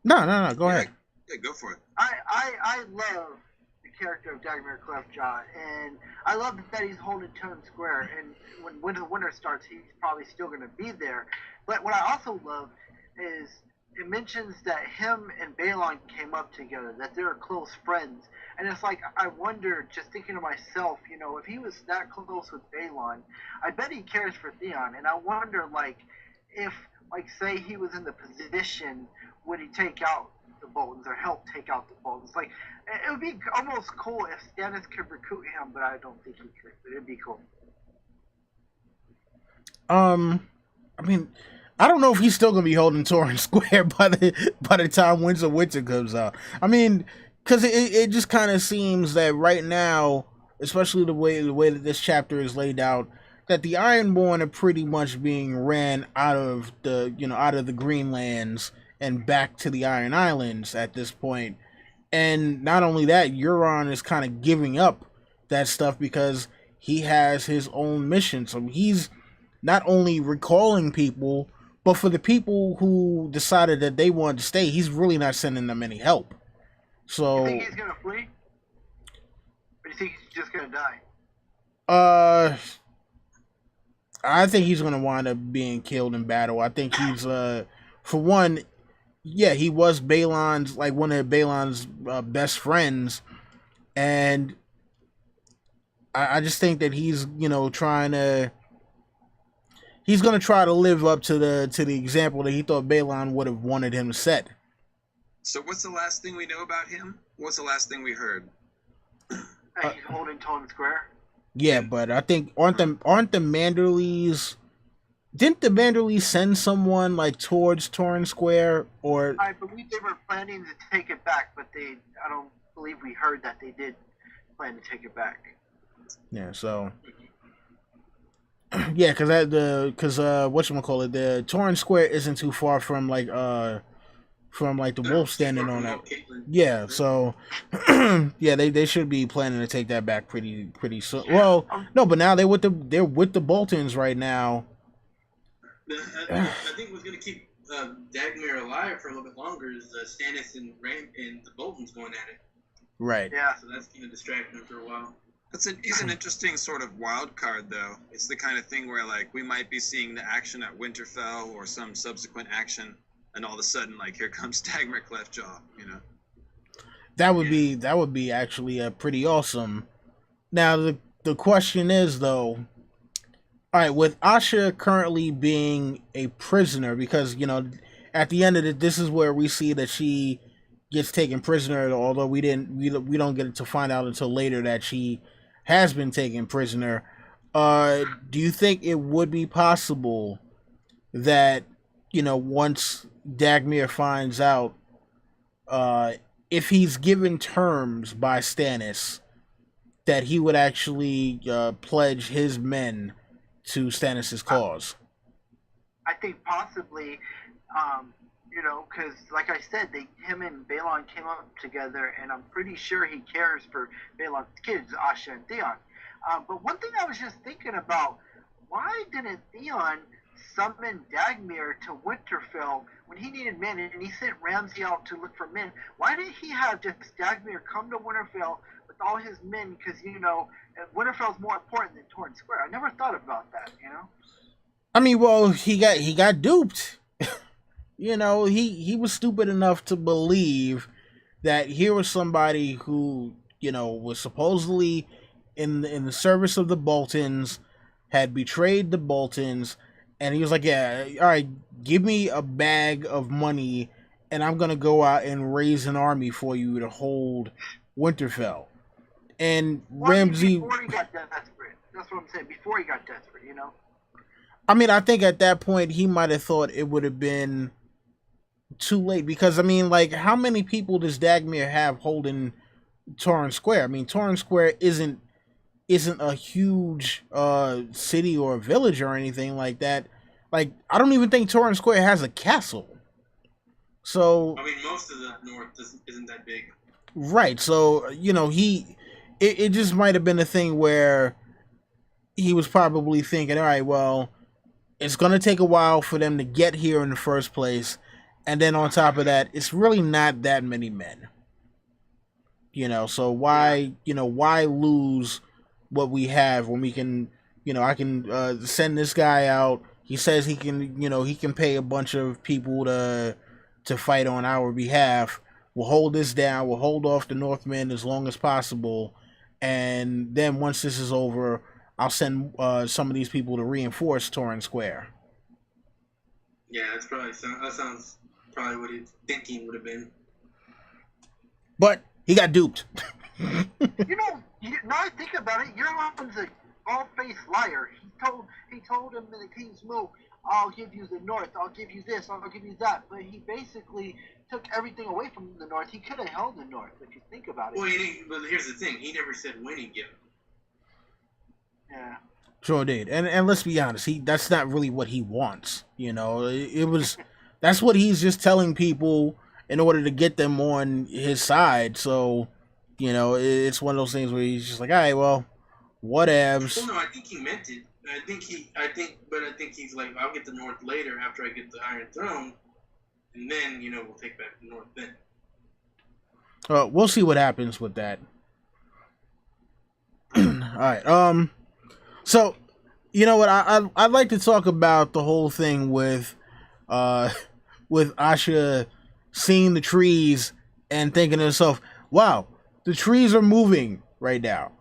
No, go ahead. Yeah, go for it. I love the character of Dagmar Cliffjaw, and I love that he's holding Tone Square, and when winter starts, he's probably still going to be there. But what I also love is it mentions that him and Balon came up together, that they're close friends. And it's like, I wonder, just thinking to myself, you know, if he was that close with Balon, I bet he cares for Theon. And I wonder, like, if, like, say he was in the position, would he take out the Boltons or help take out the Boltons? Like, it would be almost cool if Stannis could recruit him, but I don't think he could. But it'd be cool. I mean, I don't know if he's still gonna be holding Torrent Square by the time Winds of Winter comes out. I mean, because it just kind of seems that right now, especially the way that this chapter is laid out, that the Ironborn are pretty much being ran out of the Greenlands and back to the Iron Islands at this point. And not only that, Euron is kind of giving up that stuff because he has his own mission. So he's not only recalling people, but for the people who decided that they wanted to stay, he's really not sending them any help. So, you think he's gonna flee? Or do you think he's just gonna die? I think he's gonna wind up being killed in battle. I think he's for one, yeah, he was Balon's, like, one of Balon's best friends, and I just think that he's, you know, he's gonna try to live up to the example that he thought Balon would have wanted him to set. So what's the last thing we know about him? What's the last thing we heard? He's holding Tone Square. Yeah, but I think aren't the Manderleys? Didn't the Manderleys send someone like towards Torrhen Square or? I believe they were planning to take it back, but I don't believe we heard that they did plan to take it back. Yeah, so yeah, because whatchamacallit, the Torrhen Square isn't too far from the Wolf standing on that. Yeah, so yeah, they should be planning to take that back pretty soon. Well, no, but now they're with the Boltons right now. I think what's going to keep Dagmere alive for a little bit longer is Stannis and the Boltons going at it. Right. Yeah. So that's going to distract them for a while. He's an interesting sort of wild card, though. It's the kind of thing where, like, we might be seeing the action at Winterfell or some subsequent action, and all of a sudden, like, here comes Dagmar Cleftjaw, you know? That would be actually pretty awesome. Now, the question is, though, all right, with Asha currently being a prisoner, because, you know, at the end of it, this is where we see that she gets taken prisoner, although we don't get to find out until later that she has been taken prisoner. Do you think it would be possible that, you know, once Dagmere finds out, if he's given terms by Stannis, that he would actually pledge his men to Stannis' cause? I think possibly, you know, because like I said, him and Balon came up together, and I'm pretty sure he cares for Balon's kids, Asha and Theon. But one thing I was just thinking about, why didn't Theon summon Dagmere to Winterfell when he needed men, and he sent Ramsay out to look for men? Why didn't he have just Dagmere come to Winterfell with all his men? Because, you know, Winterfell's more important than Torrhen Square. I never thought about that, you know? I mean, well, he got duped. You know, he was stupid enough to believe that here was somebody who, you know, was supposedly in the service of the Boltons, had betrayed the Boltons, and he was like, yeah, all right, give me a bag of money, and I'm going to go out and raise an army for you to hold Winterfell. And Ramsay... Before he got desperate. That's what I'm saying, before he got desperate, you know? I mean, I think at that point, he might have thought it would have been too late, because I mean, like, how many people does Dagmere have holding Torrhen Square? I mean, Torrhen Square isn't a huge city or village or anything like that. Like, I don't even think Torrhen Square has a castle. So I mean, most of the north isn't that big. Right. So, you know, it just might have been a thing where he was probably thinking, all right, well, it's going to take a while for them to get here in the first place. And then on top of that, it's really not that many men. You know, so why lose what we have when we can, you know, I can send this guy out. He says he can pay a bunch of people to fight on our behalf. We'll hold this down. We'll hold off the Northmen as long as possible. And then once this is over, I'll send some of these people to reinforce Torrhen Square. Yeah, that sounds probably what his thinking would have been. But he got duped. You know, now I think about it, Euron's a bald-faced liar. He told him in the Kingsmoot, I'll give you the North, I'll give you this, I'll give you that. But he basically took everything away from the North. He could have held the North, if you think about it. Well, but here's the thing. He never said when he'd give it. Yeah. Sure did. And let's be honest, that's not really what he wants. You know, that's what he's just telling people in order to get them on his side. So, you know, it's one of those things where he's just like, all right, well, whatevs. Well, no, I think he meant it. I think he's like, I'll get the North later after I get the Iron Throne, and then, you know, we'll take back the North then. We'll see what happens with that. All right. So, you know what? I'd like to talk about the whole thing with Asha seeing the trees and thinking to herself, wow, the trees are moving right now.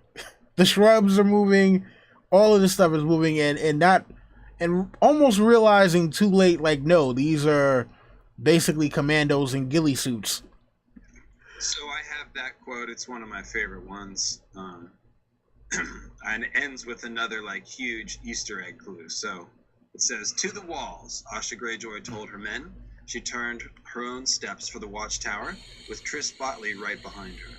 The shrubs are moving. All of this stuff is moving, and almost realizing too late, like, no, these are basically commandos in ghillie suits. So I have that quote. It's one of my favorite ones. and it ends with another like huge Easter egg clue. So it says, "To the walls," Asha Greyjoy told her men. She turned her own steps for the watchtower, with Tris Botley right behind her.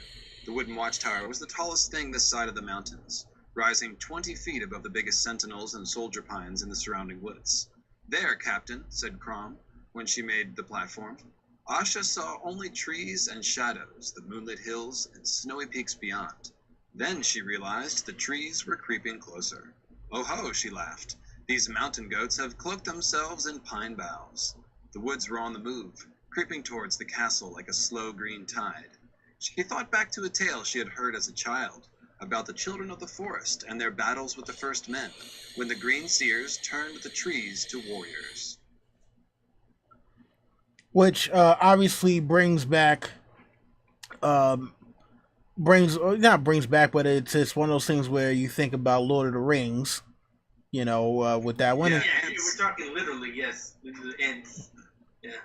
The wooden watchtower was the tallest thing this side of the mountains, rising 20 feet above the biggest sentinels and soldier pines in the surrounding woods. "There, Captain," said Crom, when she made the platform. Asha saw only trees and shadows, the moonlit hills and snowy peaks beyond. Then she realized the trees were creeping closer. "Oh ho," she laughed. "These mountain goats have cloaked themselves in pine boughs." The woods were on the move, creeping towards the castle like a slow green tide. She thought back to a tale she had heard as a child about the children of the forest and their battles with the first men, when the green seers turned the trees to warriors. Which obviously brings back, but it's one of those things where you think about Lord of the Rings, with that one. Yeah, we're talking literally, yes. The ends. Yeah.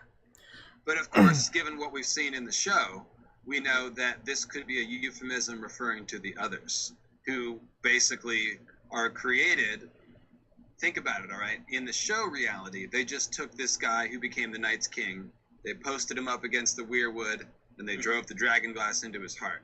But of course, given what we've seen in the show, we know that this could be a euphemism referring to the others, who basically are created. Think about it, all right? In the show reality, they just took this guy who became the Night's King, they posted him up against the Weirwood, and they drove the dragon glass into his heart.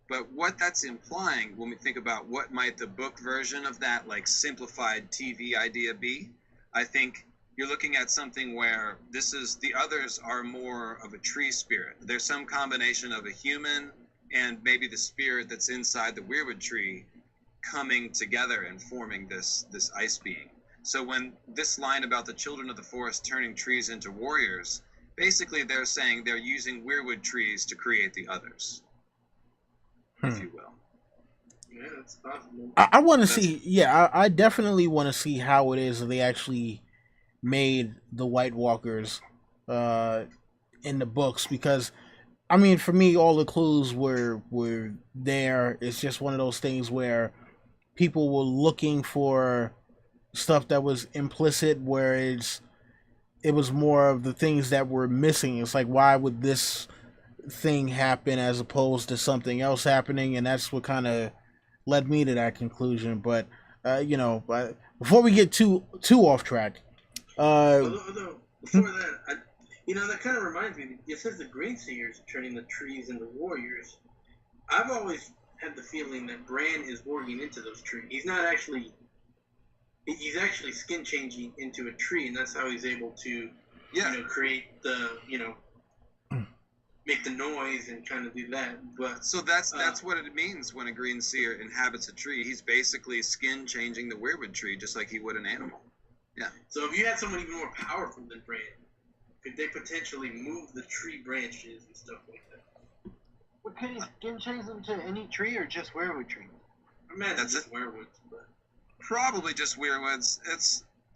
But what that's implying, when we think about what might the book version of that, like, simplified TV idea be, I think you're looking at something where the others are more of a tree spirit. There's some combination of a human and maybe the spirit that's inside the Weirwood tree coming together and forming this ice being. So when this line about the children of the forest turning trees into warriors, basically they're saying they're using Weirwood trees to create the others, if you will. Yeah, that's possible. I want to see, I definitely want to see how it is that they actually made the White Walkers in the books, because I mean, for me, all the clues were there. It's just one of those things where people were looking for stuff that was implicit, where it was more of the things that were missing. It's like, why would this thing happen as opposed to something else happening? And that's what kind of led me to that conclusion. But before we get too off track, although before that, that kind of reminds me. It says the Green Seers turning the trees into warriors. I've always had the feeling that Bran is warging into those trees. He's not actually. He's actually skin changing into a tree, and that's how he's able to, create the, make the noise and kind of do that. But so that's what it means when a Green Seer inhabits a tree. He's basically skin changing the Weirwood tree, just like he would an animal. Yeah. So if you had someone even more powerful than Bran, could they potentially move the tree branches and stuff like that? Well, can he skin change them to any tree or just Weirwood tree? I imagine that's just Weirwoods, but probably just Weirwoods.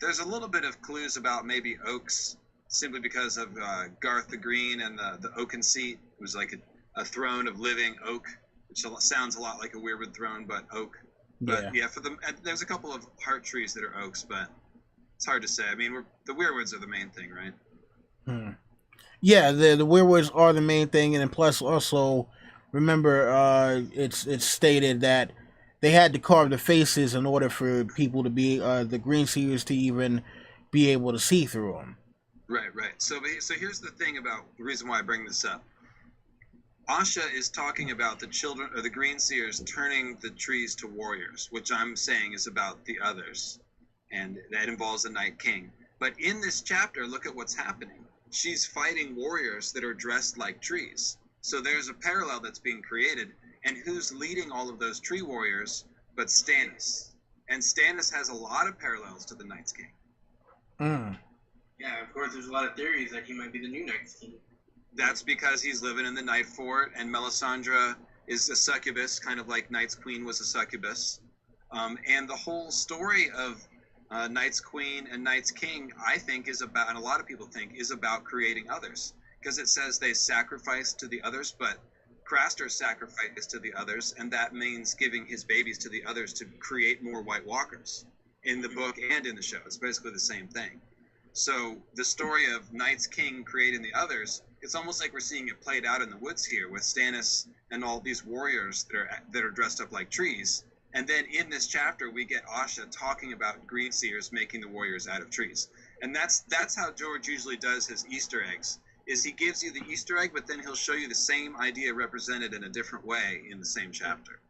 There's a little bit of clues about maybe oaks, simply because of Garth the Green and the oaken seat. It was like a throne of living oak, which sounds a lot like a Weirwood throne, but oak. But there's a couple of heart trees that are oaks, but it's hard to say. I mean, the Weirwoods are the main thing, right? Yeah, the Weirwoods are the main thing, and then plus also, remember, it's stated that they had to carve the faces in order for people to be the Green Seers to even be able to see through them. Right. So here's the thing about the reason why I bring this up. Asha is talking about the children or the Green Seers turning the trees to warriors, which I'm saying is about the others, and that involves the Night King. But in this chapter, look at what's happening. She's fighting warriors that are dressed like trees. So there's a parallel that's being created. And who's leading all of those tree warriors but Stannis? And Stannis has a lot of parallels to the Night's King. Yeah, of course, there's a lot of theories that he might be the new Night's King. That's because he's living in the Night Fort, and Melisandre is a succubus, kind of like Night's Queen was a succubus. And the whole story of Night's Queen and Night's King, I think, is about, and a lot of people think, is about creating others. Because it says they sacrifice to the others, but Craster sacrificed to the others, and that means giving his babies to the others to create more White Walkers. In the book and in the show, it's basically the same thing. So the story of Night's King creating the others, it's almost like we're seeing it played out in the woods here with Stannis and all these warriors that are dressed up like trees, And then in this chapter, we get Asha talking about green seers making the warriors out of trees. And that's how George usually does his Easter eggs, is he gives you the Easter egg, but then he'll show you the same idea represented in a different way in the same chapter.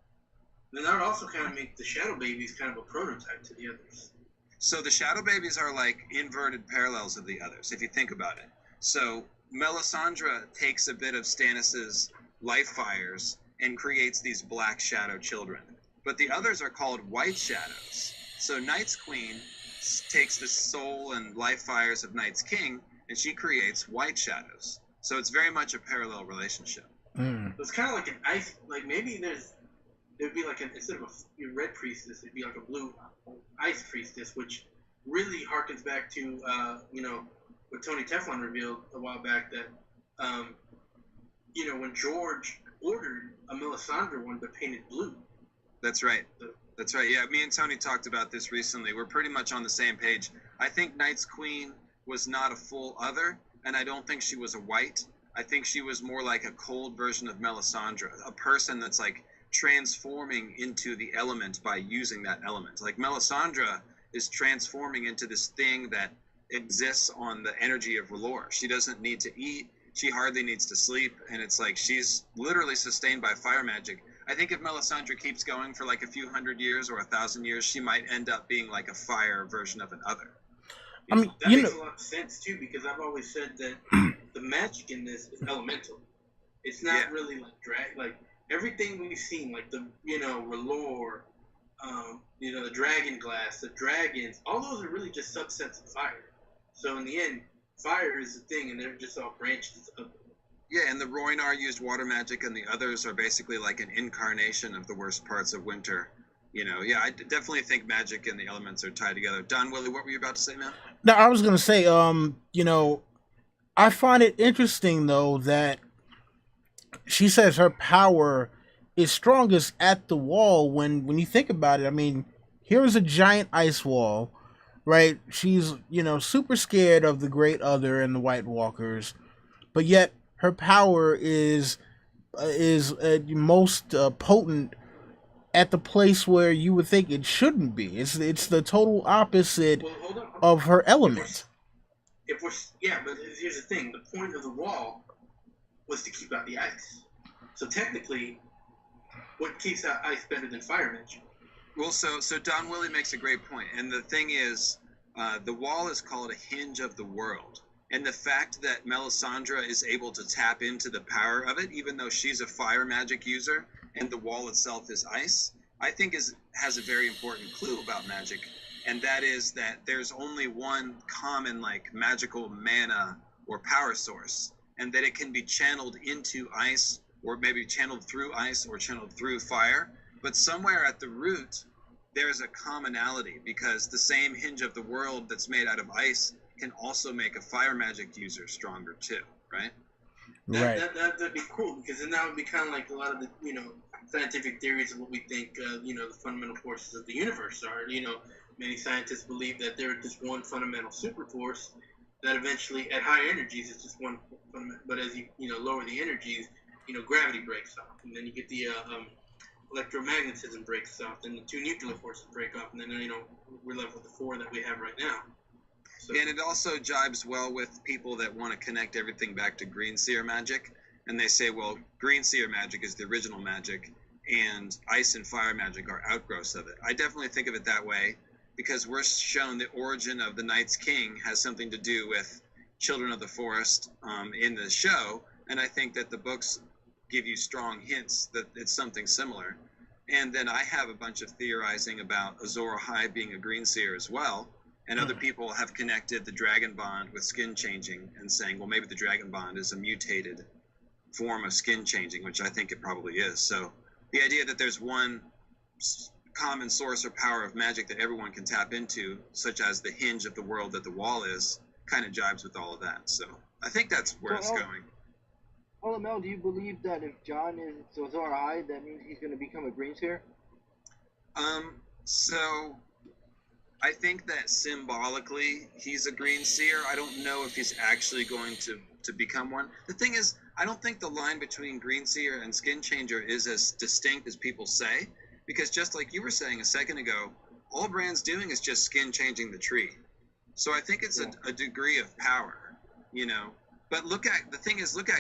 Then that would also kind of make the Shadow Babies kind of a prototype to the others. So the Shadow Babies are like inverted parallels of the others, if you think about it. So Melisandre takes a bit of Stannis's life fires and creates these black shadow children. But the others are called white shadows. So Night's Queen takes the soul and life fires of Night's King, and she creates white shadows. So it's very much a parallel relationship. Mm. So it's kind of like an ice, like maybe there'd be like instead of a red priestess, it'd be like a blue ice priestess, which really harkens back to, what Tony Teflon revealed a while back that, when George ordered a Melisandre one but painted blue. That's right. That's right. Yeah, me and Tony talked about this recently. We're pretty much on the same page. I think Night's Queen was not a full other, and I don't think she was a white. I think she was more like a cold version of Melisandre, a person that's like transforming into the element by using that element. Like Melisandre is transforming into this thing that exists on the energy of R'hllor. She doesn't need to eat. She hardly needs to sleep, and it's like she's literally sustained by fire magic. I think if Melisandre keeps going for like a few hundred years or 1,000 years, she might end up being like a fire version of an other. I mean, that makes a lot of sense too, because I've always said that the magic in this is elemental. It's not really like like everything we've seen, like the R'hllor, the dragon glass, the dragons, all those are really just subsets of fire. So in the end, fire is the thing, and they're just all branches of it. Yeah, and the Rhoynar used water magic, and the others are basically like an incarnation of the worst parts of winter. I definitely think magic and the elements are tied together. Don, Willie, what were you about to say, man? Now, I was going to say, I find it interesting, though, that she says her power is strongest at the wall when you think about it. I mean, here is a giant ice wall, right? She's, super scared of the Great Other and the White Walkers, but yet her power is most potent at the place where you would think it shouldn't be. It's the total opposite of her element. But here's the thing: the point of the wall was to keep out the ice. So technically, what keeps out ice better than fire magic? Well, so Don Willie makes a great point, and the thing is, the wall is called a hinge of the world. And the fact that Melisandre is able to tap into the power of it, even though she's a fire magic user and the wall itself is ice, I think has a very important clue about magic. And that is that there's only one common magical mana or power source, and that it can be channeled into ice, or maybe channeled through ice or channeled through fire. But somewhere at the root, there's a commonality, because the same hinge of the world that's made out of ice can also make a fire magic user stronger too, right? That'd be cool, because then that would be kind of like a lot of the scientific theories of what we think the fundamental forces of the universe are. Many scientists believe that there's just one fundamental super force that eventually, at high energies, it's just one fundamental. But as you lower the energies, gravity breaks off, and then you get the electromagnetism breaks off, then the two nuclear forces break off, and then we're left with the four that we have right now. So, and it also jibes well with people that want to connect everything back to green seer magic, and they say, well, green seer magic is the original magic, and ice and fire magic are outgrowths of it. I definitely think of it that way, because we're shown the origin of the Night's King has something to do with Children of the Forest in the show, and I think that the books give you strong hints that it's something similar. And then I have a bunch of theorizing about Azor Ahai being a green seer as well, and other people have connected the dragon bond with skin changing and saying, well, maybe the dragon bond is a mutated form of skin changing, which I think it probably is. So the idea that there's one common source or power of magic that everyone can tap into, such as the hinge of the world that the wall is, kind of jibes with all of that. So I think that's where it's going. Mel, do you believe that if Jon is Azor Ahai, that means he's going to become a green seer? So I think that symbolically he's a green seer. I don't know if he's actually going to become one. The thing is, I don't think the line between green seer and skin changer is as distinct as people say, because just like you were saying a second ago, all Bran's doing is just skin changing the tree. So I think it's a degree of power, you know. But look at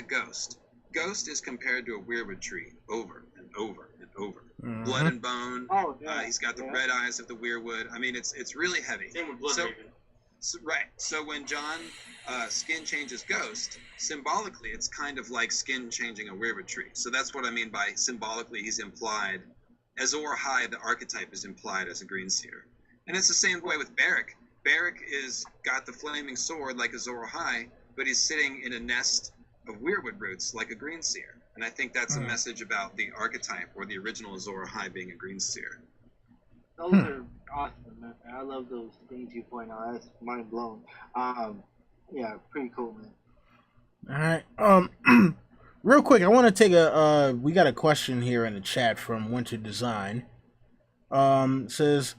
Ghost. Ghost is compared to a weirwood tree over and over and over. Mm-hmm. Blood and bone. Oh, yeah. He's got the red eyes of the weirwood. I mean, it's really heavy. Same with Bloodraven. Right. So when Jon skin changes Ghost, symbolically, it's kind of like skin changing a weirwood tree. So that's what I mean by symbolically. He's implied. Azor Ahai, the archetype, is implied as a green seer, and it's the same way with Beric. Beric is got the flaming sword like Azor Ahai, but he's sitting in a nest of weirwood roots like a green seer. And I think that's a message about the archetype or the original Azor Ahai being a green seer. Those are awesome, man. I love those things you point out. That's mind blown. Yeah, pretty cool, man. All right. Real quick, I want to take we got a question here in the chat from Winter Design. Says,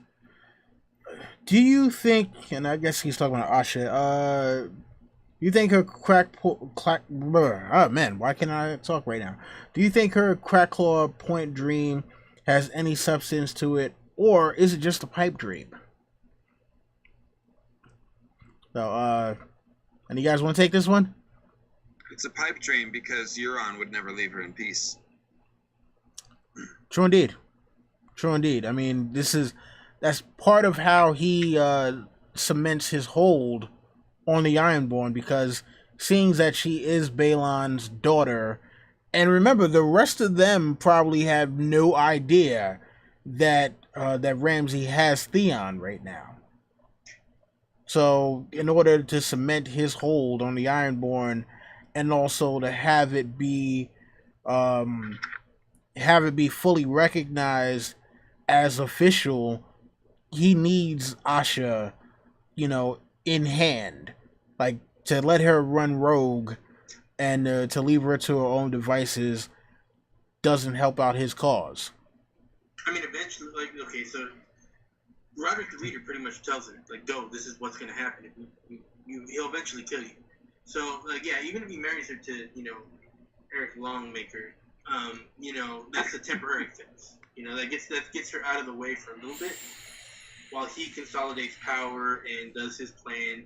do you think, and I guess he's talking about Asha, you think her oh man, why can't I talk right now? Do you think her Crackclaw Point dream has any substance to it, or is it just a pipe dream? So, and you guys want to take this one? It's a pipe dream because Euron would never leave her in peace. True indeed. True indeed. I mean, that's part of how he cements his hold on the Ironborn, because seeing that she is Balon's daughter, and remember, the rest of them probably have no idea that that Ramsay has Theon right now. So, in order to cement his hold on the Ironborn, and also to have it be fully recognized as official, he needs Asha, you know, in hand, like to let her run rogue and to leave her to her own devices doesn't help out his cause. I mean, eventually, like, okay, so Roderick the Reader pretty much tells him, like, go, this is what's going to happen. He'll eventually kill you. So, like, yeah, even if he marries her to, you know, Erik Longmaker, you know, that's a temporary fix. You know, that gets her out of the way for a little bit while he consolidates power and does his plan.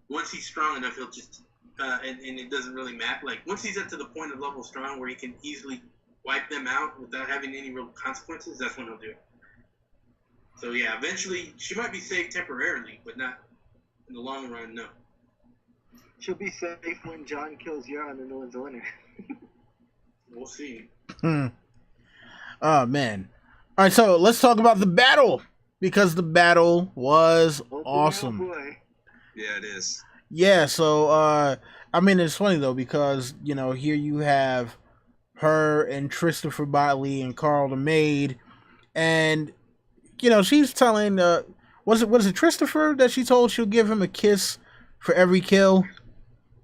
Once he's strong enough, he'll just, and it doesn't really matter. Like, once he's up to the point of level strong where he can easily wipe them out without having any real consequences, that's when he'll do it. So, yeah, eventually, she might be saved temporarily, but not in the long run, no. She'll be safe when Jon kills Euron and no one's a winner. We'll see. Oh, man. All right, so let's talk about the battle, because the battle was awesome. Boy. Yeah, it is. Yeah, so, I mean, it's funny, though, because, you know, here you have her and Christopher Botley and Carl the Maid, and, you know, she's telling, was it Christopher that she told she'll give him a kiss for every kill?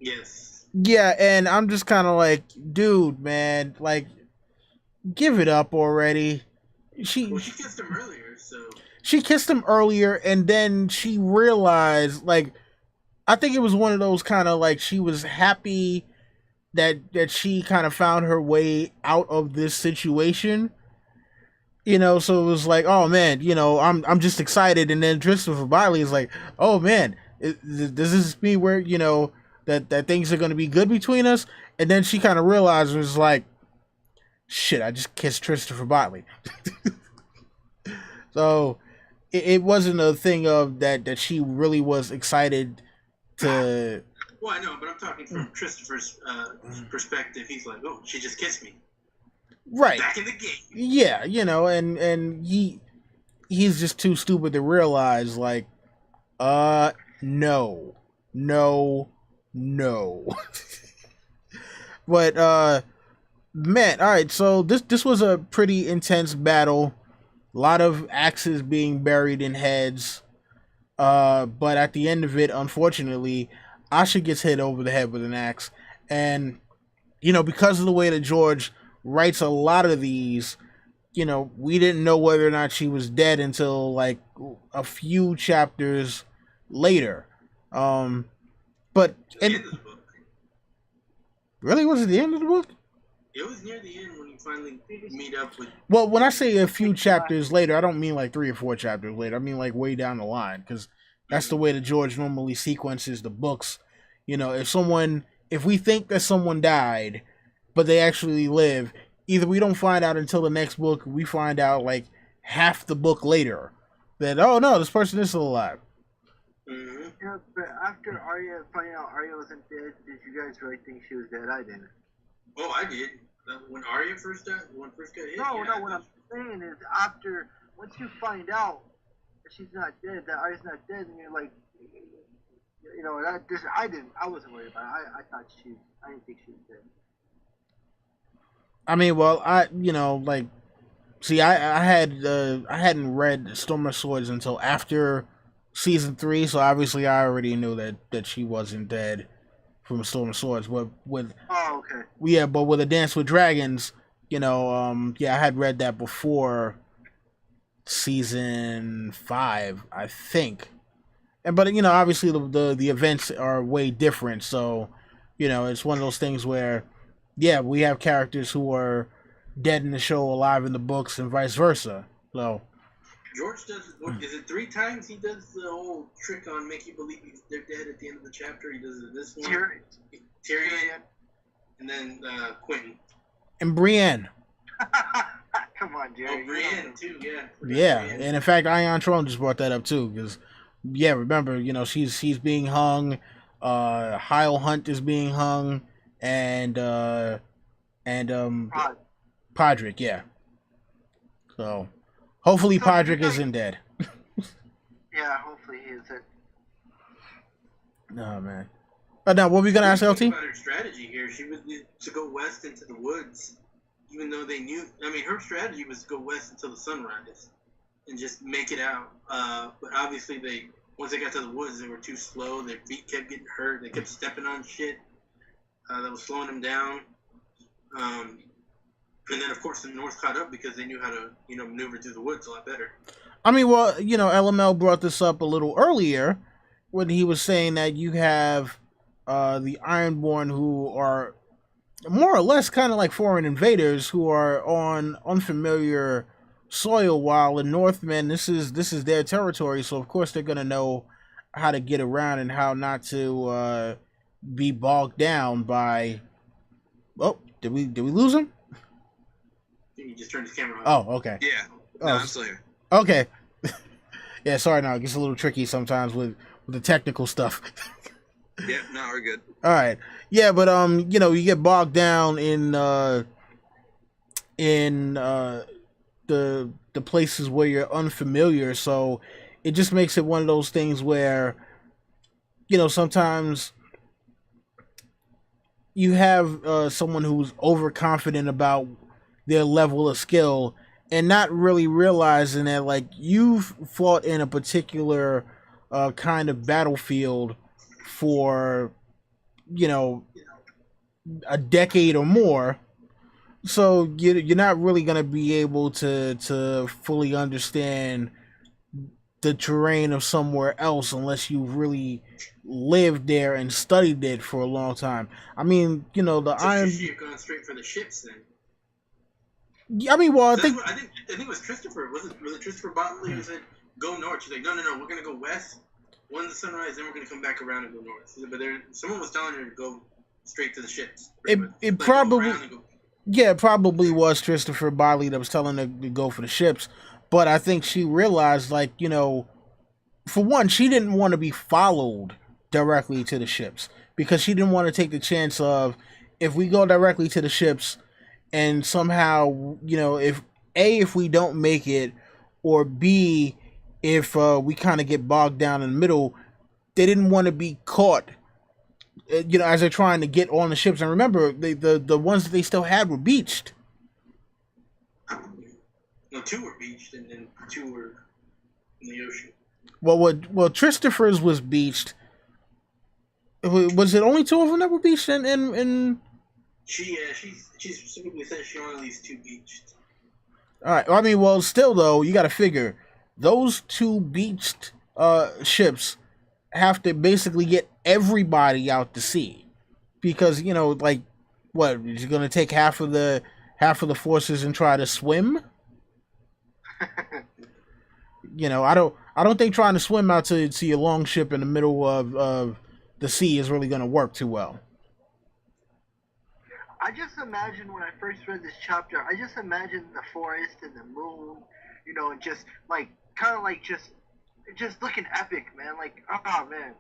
Yes. Yeah, and I'm just kind of like, dude, man, like, give it up already. She kissed him earlier, so... She kissed him earlier, and then she realized, like, I think it was one of those kind of, like, she was happy that she kind of found her way out of this situation. You know, so it was like, oh, man, you know, I'm just excited. And then Christopher Botley is like, oh, man, does this mean where, you know, that things are going to be good between us? And then she kind of realizes, like, shit, I just kissed Christopher Botley. So it wasn't a thing of that she really was excited to... Well, I know, but I'm talking from Christopher's perspective. He's like, oh, she just kissed me. Right. Back in the game. Yeah, you know, and he's just too stupid to realize, like, no. But, man, alright, so this was a pretty intense battle. A lot of axes being buried in heads. But at the end of it, unfortunately, Asha gets hit over the head with an axe. And, you know, because of the way that George writes a lot of these, you know, we didn't know whether or not she was dead until, like, a few chapters later. But... The end of the book. Really? Was it the end of the book? It was near the end when you finally meet up with. Well, when I say a few chapters later, I don't mean like 3 or 4 chapters later. I mean like way down the line, because that's the way that George normally sequences the books. You know, if we think that someone died, but they actually live, either we don't find out until the next book, we find out like half the book later that, oh no, this person is still alive. Mm-hmm. Yeah, but after Arya finding out Arya wasn't dead, did you guys really think she was dead? I didn't. Oh, I did. When Arya first got hit. No, what I'm saying is once you find out that she's not dead, that Arya's not dead, and you're like, you know, I wasn't worried about it. I didn't think she was dead. I mean, well, I hadn't read Storm of Swords until after season 3, so obviously I already knew that she wasn't dead from Storm of Swords. But with A Dance with Dragons, I had read that before season 5, I think. But obviously the events are way different, so it's one of those things where we have characters who are dead in the show, alive in the books, and vice versa. So George does. Is it 3 times he does the whole trick on make you believe they're dead at the end of the chapter? He does it this one. Tyrion, and then Quentin and Brienne. Come on, Jerry. Oh, Brienne too. Yeah. Yeah, Brienne. and in fact, Ion Throne just brought that up too, because remember, she's being hung. Hyle Hunt is being hung, and Podrick, yeah. So hopefully Podrick isn't dead. Yeah, hopefully he isn't. No, man. Now, what were we gonna ask LT? About her strategy here, she was to go west into the woods, even though they knew. I mean, her strategy was to go west until the sunrise and just make it out. But obviously, once they got to the woods, they were too slow. Their feet kept getting hurt. They kept stepping on shit that was slowing them down. And then, of course, the North caught up because they knew how to, maneuver through the woods a lot better. I mean, well, LML brought this up a little earlier when he was saying that you have the Ironborn, who are more or less kind of like foreign invaders who are on unfamiliar soil, while the Northmen, this is their territory, so of course they're gonna know how to get around and how not to be bogged down by. Oh, did we lose him? He just turned his camera on. Oh, okay. Yeah. No, I'm still here. Okay. Yeah, sorry. Now it gets a little tricky sometimes with the technical stuff. Yeah, no, we're good. All right. Yeah, but you get bogged down in the places where you're unfamiliar, so it just makes it one of those things where sometimes you have someone who's overconfident about their level of skill and not really realizing that, like, you've fought in a particular kind of battlefield for a decade or more, so you're not really going to be able to fully understand the terrain of somewhere else unless you really lived there and studied it for a long time. I mean, the Iron. She gone straight for the ships then. I mean, well, I think it was Christopher. Was it Christopher Botley who said go north? She's like, no, we're gonna go west. When's the sunrise? Then we're gonna come back around and go north. But someone was telling her to go straight to the ships. It probably was Christopher Botley that was telling her to go for the ships. But I think she realized, like, for one, she didn't want to be followed directly to the ships because she didn't want to take the chance of, if we go directly to the ships and somehow, if we don't make it, or B, if we kind of get bogged down in the middle, they didn't want to be caught, as they're trying to get on the ships. And remember, the ones that they still had were beached. No, 2 were beached, and then 2 were in the ocean. Well, Christopher's was beached. Was it only 2 of them that were beached? She specifically says she only leaves 2 beached. All right. I mean, well, still though, you got to figure those 2 beached ships have to basically get everybody out to sea, because like What, is he going to take half of the forces and try to swim? I don't think trying to swim out to your longship in the middle of the sea is really going to work too well. I just imagine when I first read this chapter, I just imagined the forest and the moon, and just like kind of like just looking epic, man. Like, oh man.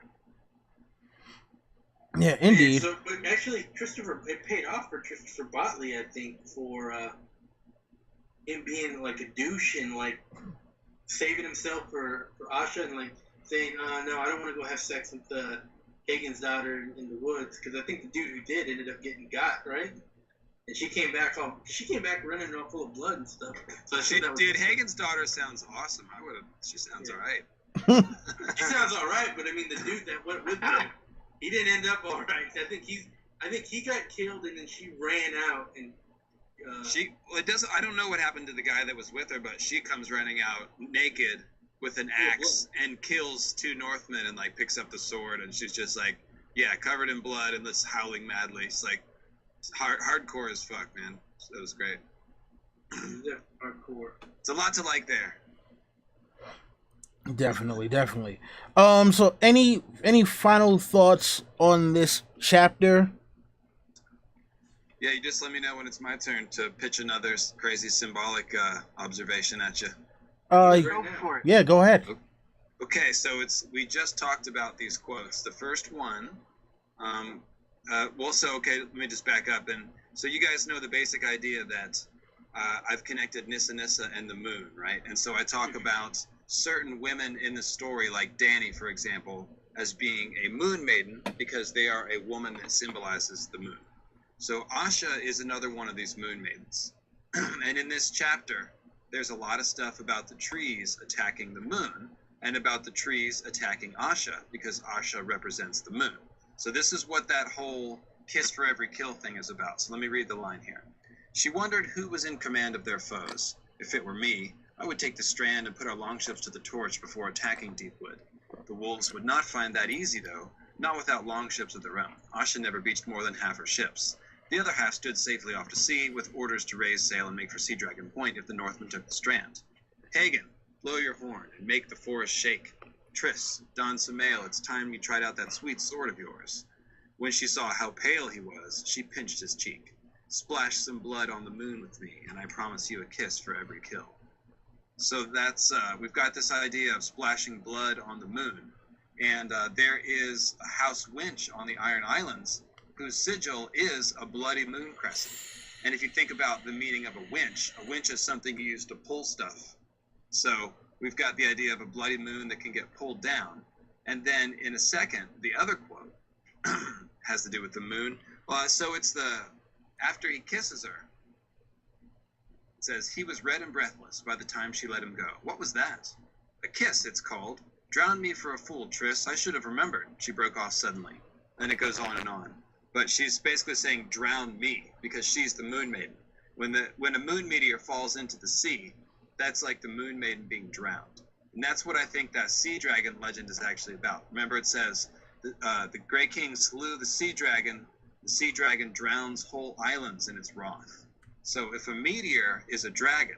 Yeah, indeed. So, but actually, it paid off for Christopher Botley, I think, for him being like a douche and like saving himself for Asha and like saying, no, I don't want to go have sex with Hagen's daughter in the woods, because I think the dude who did ended up getting got, right? And she came back running all full of blood and stuff. So Hagen's daughter sounds awesome. She sounds all right. She sounds all right, but I mean, the dude that went with her, he didn't end up all right. I think he got killed, and then she ran out, and I don't know what happened to the guy that was with her, but she comes running out naked with an axe and kills two Northmen and like picks up the sword, and she's just like, covered in blood and just howling madly. It's like hardcore as fuck, man. That was great. Hardcore. It's a lot to like there. Definitely. So any final thoughts on this chapter? Yeah, you just let me know when it's my turn to pitch another crazy symbolic observation at you. Go for it. Yeah, go ahead. Okay, so we just talked about these quotes. The first one, let me just back up. And so you guys know the basic idea that I've connected Nissa and the moon, right? And so I talk about certain women in the story, like Dany, for example, as being a moon maiden because they are a woman that symbolizes the moon. So Asha is another one of these moon maidens. And in this chapter, there's a lot of stuff about the trees attacking the moon and about the trees attacking Asha because Asha represents the moon. So this is what that whole kiss for every kill thing is about. So let me read the line here. She wondered who was in command of their foes. If it were me, I would take the strand and put our longships to the torch before attacking Deepwood. The wolves would not find that easy, though, not without longships of their own. Asha never beached more than half her ships. The other half stood safely off to sea, with orders to raise sail and make for Sea Dragon Point if the Northmen took the strand. Hagen, blow your horn and make the forest shake. Triss, don some mail, it's time you tried out that sweet sword of yours. When she saw how pale he was, she pinched his cheek. Splash some blood on the moon with me, and I promise you a kiss for every kill. So that's, we've got this idea of splashing blood on the moon. And there is a house winch on the Iron Islands whose sigil is a bloody moon crescent. And if you think about the meaning of a winch is something you use to pull stuff. So we've got the idea of a bloody moon that can get pulled down. And then in a second, the other quote has to do with the moon. So it's after he kisses her, it says, he was red and breathless by the time she let him go. What was that? A kiss, it's called. Drown me for a fool, Triss. I should have remembered. She broke off suddenly. Then it goes on and on. But she's basically saying, drown me, because she's the moon maiden. When a moon meteor falls into the sea, that's like the moon maiden being drowned. And that's what I think that sea dragon legend is actually about. Remember, it says, the Grey King slew the sea dragon drowns whole islands in its wrath. So if a meteor is a dragon,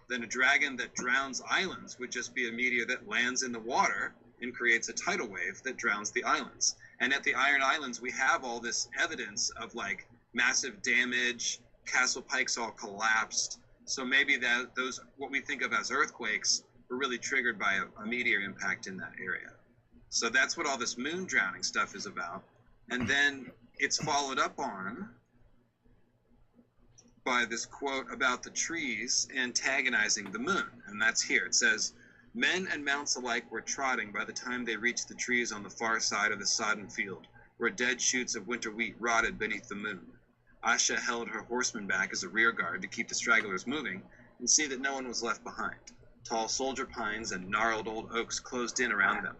then a dragon that drowns islands would just be a meteor that lands in the water and creates a tidal wave that drowns the islands. And at the Iron Islands, we have all this evidence of like massive damage, castle pikes all collapsed. So maybe those, what we think of as earthquakes, were really triggered by a meteor impact in that area. So that's what all this moon drowning stuff is about. And then it's followed up on by this quote about the trees antagonizing the moon. And that's here. It says, men and mounts alike were trotting by the time they reached the trees on the far side of the sodden field, where dead shoots of winter wheat rotted beneath the moon. Asha held her horsemen back as a rear guard to keep the stragglers moving and see that no one was left behind. Tall soldier pines and gnarled old oaks closed in around them.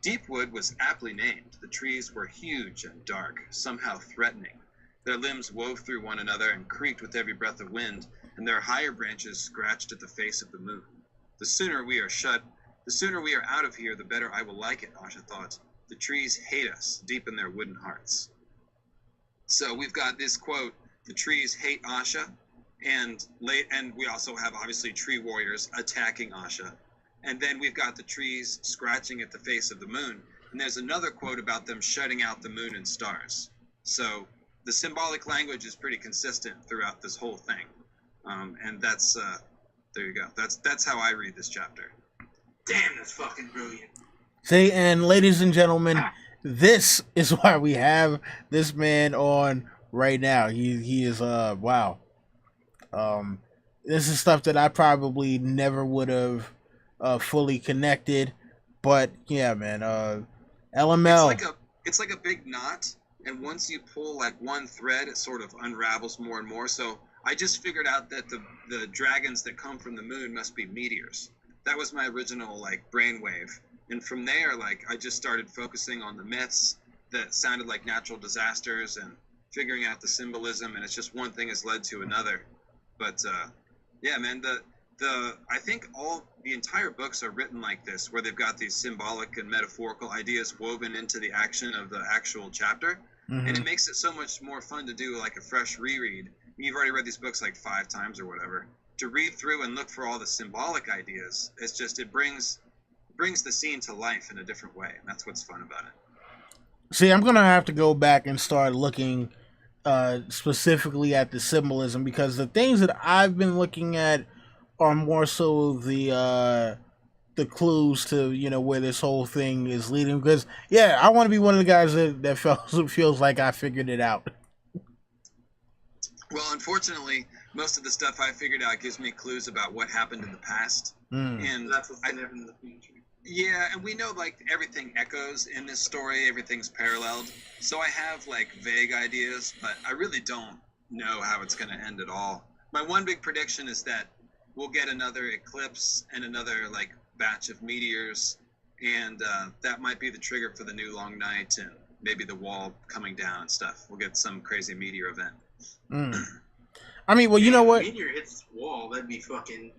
Deepwood was aptly named. The trees were huge and dark, somehow threatening. Their limbs wove through one another and creaked with every breath of wind, and their higher branches scratched at the face of the moon. The sooner we are out of here, the better I will like it, Asha thought. The trees hate us deep in their wooden hearts. So we've got this quote: "The trees hate Asha," and we also have obviously tree warriors attacking Asha, and then we've got the trees scratching at the face of the moon. And there's another quote about them shutting out the moon and stars. So the symbolic language is pretty consistent throughout this whole thing, and that's there you go. That's how I read this chapter. Damn, that's fucking brilliant. See, and ladies and gentlemen, this is why we have this man on right now. He is wow. This is stuff that I probably never would have fully connected, but yeah, man. LML. It's like a big knot, and once you pull like one thread, it sort of unravels more and more. So I just figured out that the dragons that come from the moon must be meteors. That was my original like brainwave. And from there, like, I just started focusing on the myths that sounded like natural disasters and figuring out the symbolism, and it's just one thing has led to another. But yeah, man, I think the entire books are written like this, where they've got these symbolic and metaphorical ideas woven into the action of the actual chapter, and it makes it so much more fun to do like a fresh reread. You've already read these books like 5 times or whatever. To read through and look for all the symbolic ideas, it brings the scene to life in a different way, and that's what's fun about it. See, I'm gonna have to go back and start looking specifically at the symbolism, because the things that I've been looking at are more so the clues to, you know, where this whole thing is leading. Because yeah, I want to be one of the guys that feels like I figured it out. Well, unfortunately, most of the stuff I figured out gives me clues about what happened in the past, and that's what's going to happen in the future. Yeah, and we know like everything echoes in this story, everything's paralleled. So I have like vague ideas, but I really don't know how it's going to end at all. My one big prediction is that we'll get another eclipse and another like batch of meteors, and that might be the trigger for the new long night and maybe the wall coming down and stuff. We'll get some crazy meteor event. I mean, well, you know what? If a meteor hits the wall, that'd be fucking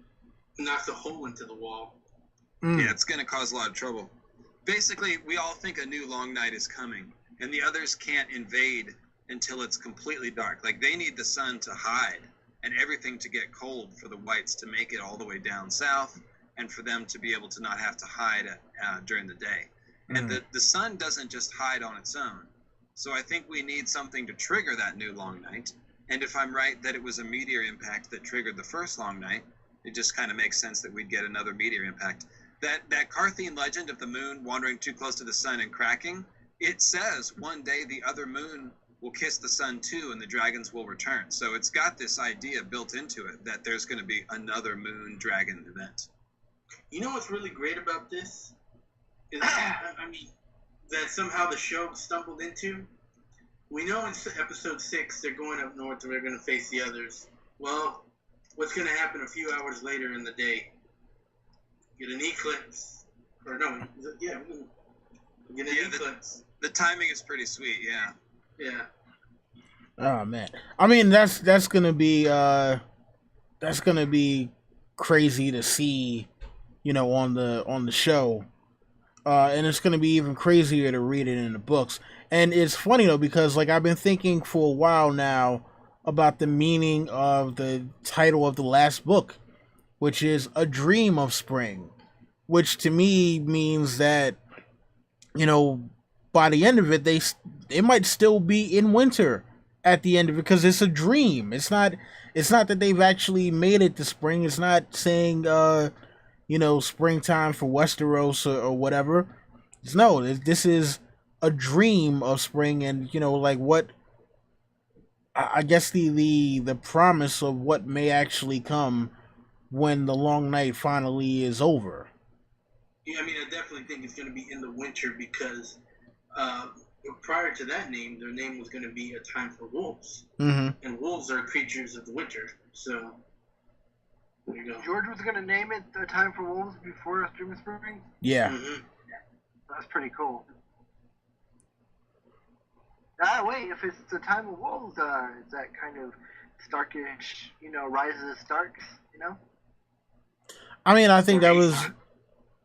knocks a hole into the wall. Yeah, it's going to cause a lot of trouble. Basically, we all think a new long night is coming, and the others can't invade until it's completely dark. Like, they need the sun to hide and everything to get cold for the whites to make it all the way down south, and for them to be able to not have to hide during the day. And the sun doesn't just hide on its own. So I think we need something to trigger that new long night. And if I'm right that it was a meteor impact that triggered the first long night, it just kind of makes sense that we'd get another meteor impact. That Carthian legend of the moon wandering too close to the sun and cracking, it says one day the other moon will kiss the sun too and the dragons will return. So it's got this idea built into it that there's going to be another moon dragon event. You know what's really great about this? Is, I mean, that somehow the show stumbled into? We know in episode 6 they're going up north and they're going to face the others. Well, what's going to happen a few hours later in the day? Get an eclipse. Or no, yeah, get an eclipse. The timing is pretty sweet, yeah. Yeah. Oh man. I mean, that's gonna be crazy to see, you know, on the show. And it's gonna be even crazier to read it in the books. And it's funny though, because like I've been thinking for a while now about the meaning of the title of the last book, which is A Dream of Spring, which to me means that, you know, by the end of it, it might still be in winter at the end of it, because it's a dream. It's not that they've actually made it to spring. It's not saying, you know, springtime for Westeros or whatever. This is a dream of spring, and, you know, like what, I guess the promise of what may actually come when the long night finally is over. Yeah, I mean, I definitely think it's going to be in the winter because prior to that name, their name was going to be A Time for Wolves. And wolves are creatures of the winter. So, there you go. George was going to name it A Time for Wolves before A Dream of Spring? Yeah. That's pretty cool. Wait, if it's The Time of Wolves, is that kind of Starkish, you know, Rise of the Starks, you know? I mean, I think that was...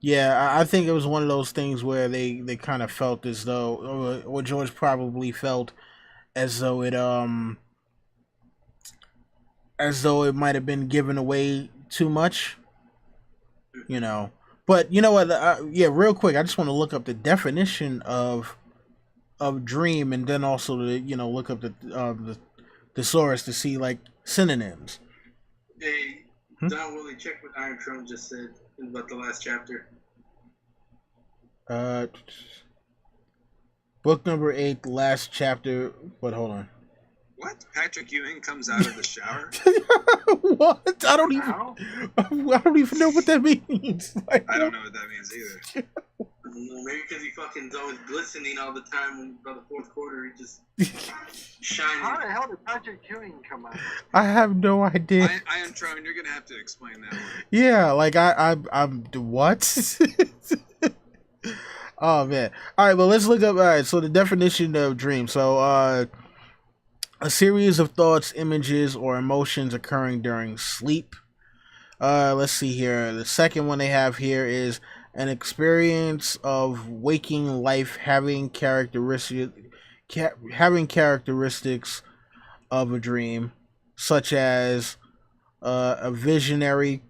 Yeah, I think it was one of those things where they kind of felt as though, or George probably felt as though it might have been given away too much, you know. But you know what? Yeah, real quick, I just want to look up the definition of dream, and then also to look up the thesaurus to see like synonyms. Hey, Don Willie, check what Iron Throne just said about the last chapter. Book number 8, last chapter. But hold on. What? Patrick Ewing comes out of the shower? What? I don't even know what that means. Like, I don't know what that means either. Maybe because he fucking's always glistening all the time. By the fourth quarter, he just shining. How the hell did Patrick Ewing come out? I have no idea. Iron Throne, you're gonna have to explain that one. Yeah, like I'm what? Oh man. All right, well let's look up. All right, so the definition of dream. So a series of thoughts, images, or emotions occurring during sleep. Let's see here. The second one they have here is an experience of waking life having characteristics of a dream, such as a visionary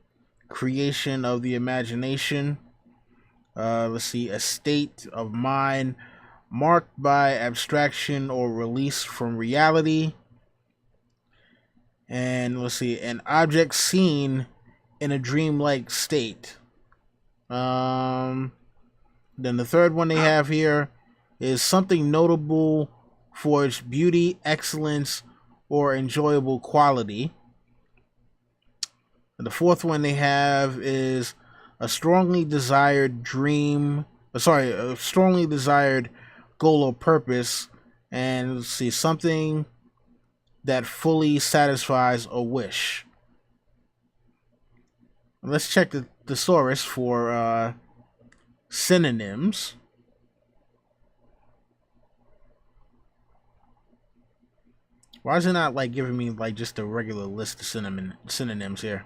creation of the imagination. Let's see, a state of mind marked by abstraction or release from reality. And let's see, an object seen in a dreamlike state. Then the third one they have here is something notable for its beauty, excellence, or enjoyable quality. And the fourth one they have is a strongly desired goal or purpose, and let's see, something that fully satisfies a wish. Let's check the thesaurus for synonyms. Why is it not like giving me like just a regular list of synonyms here?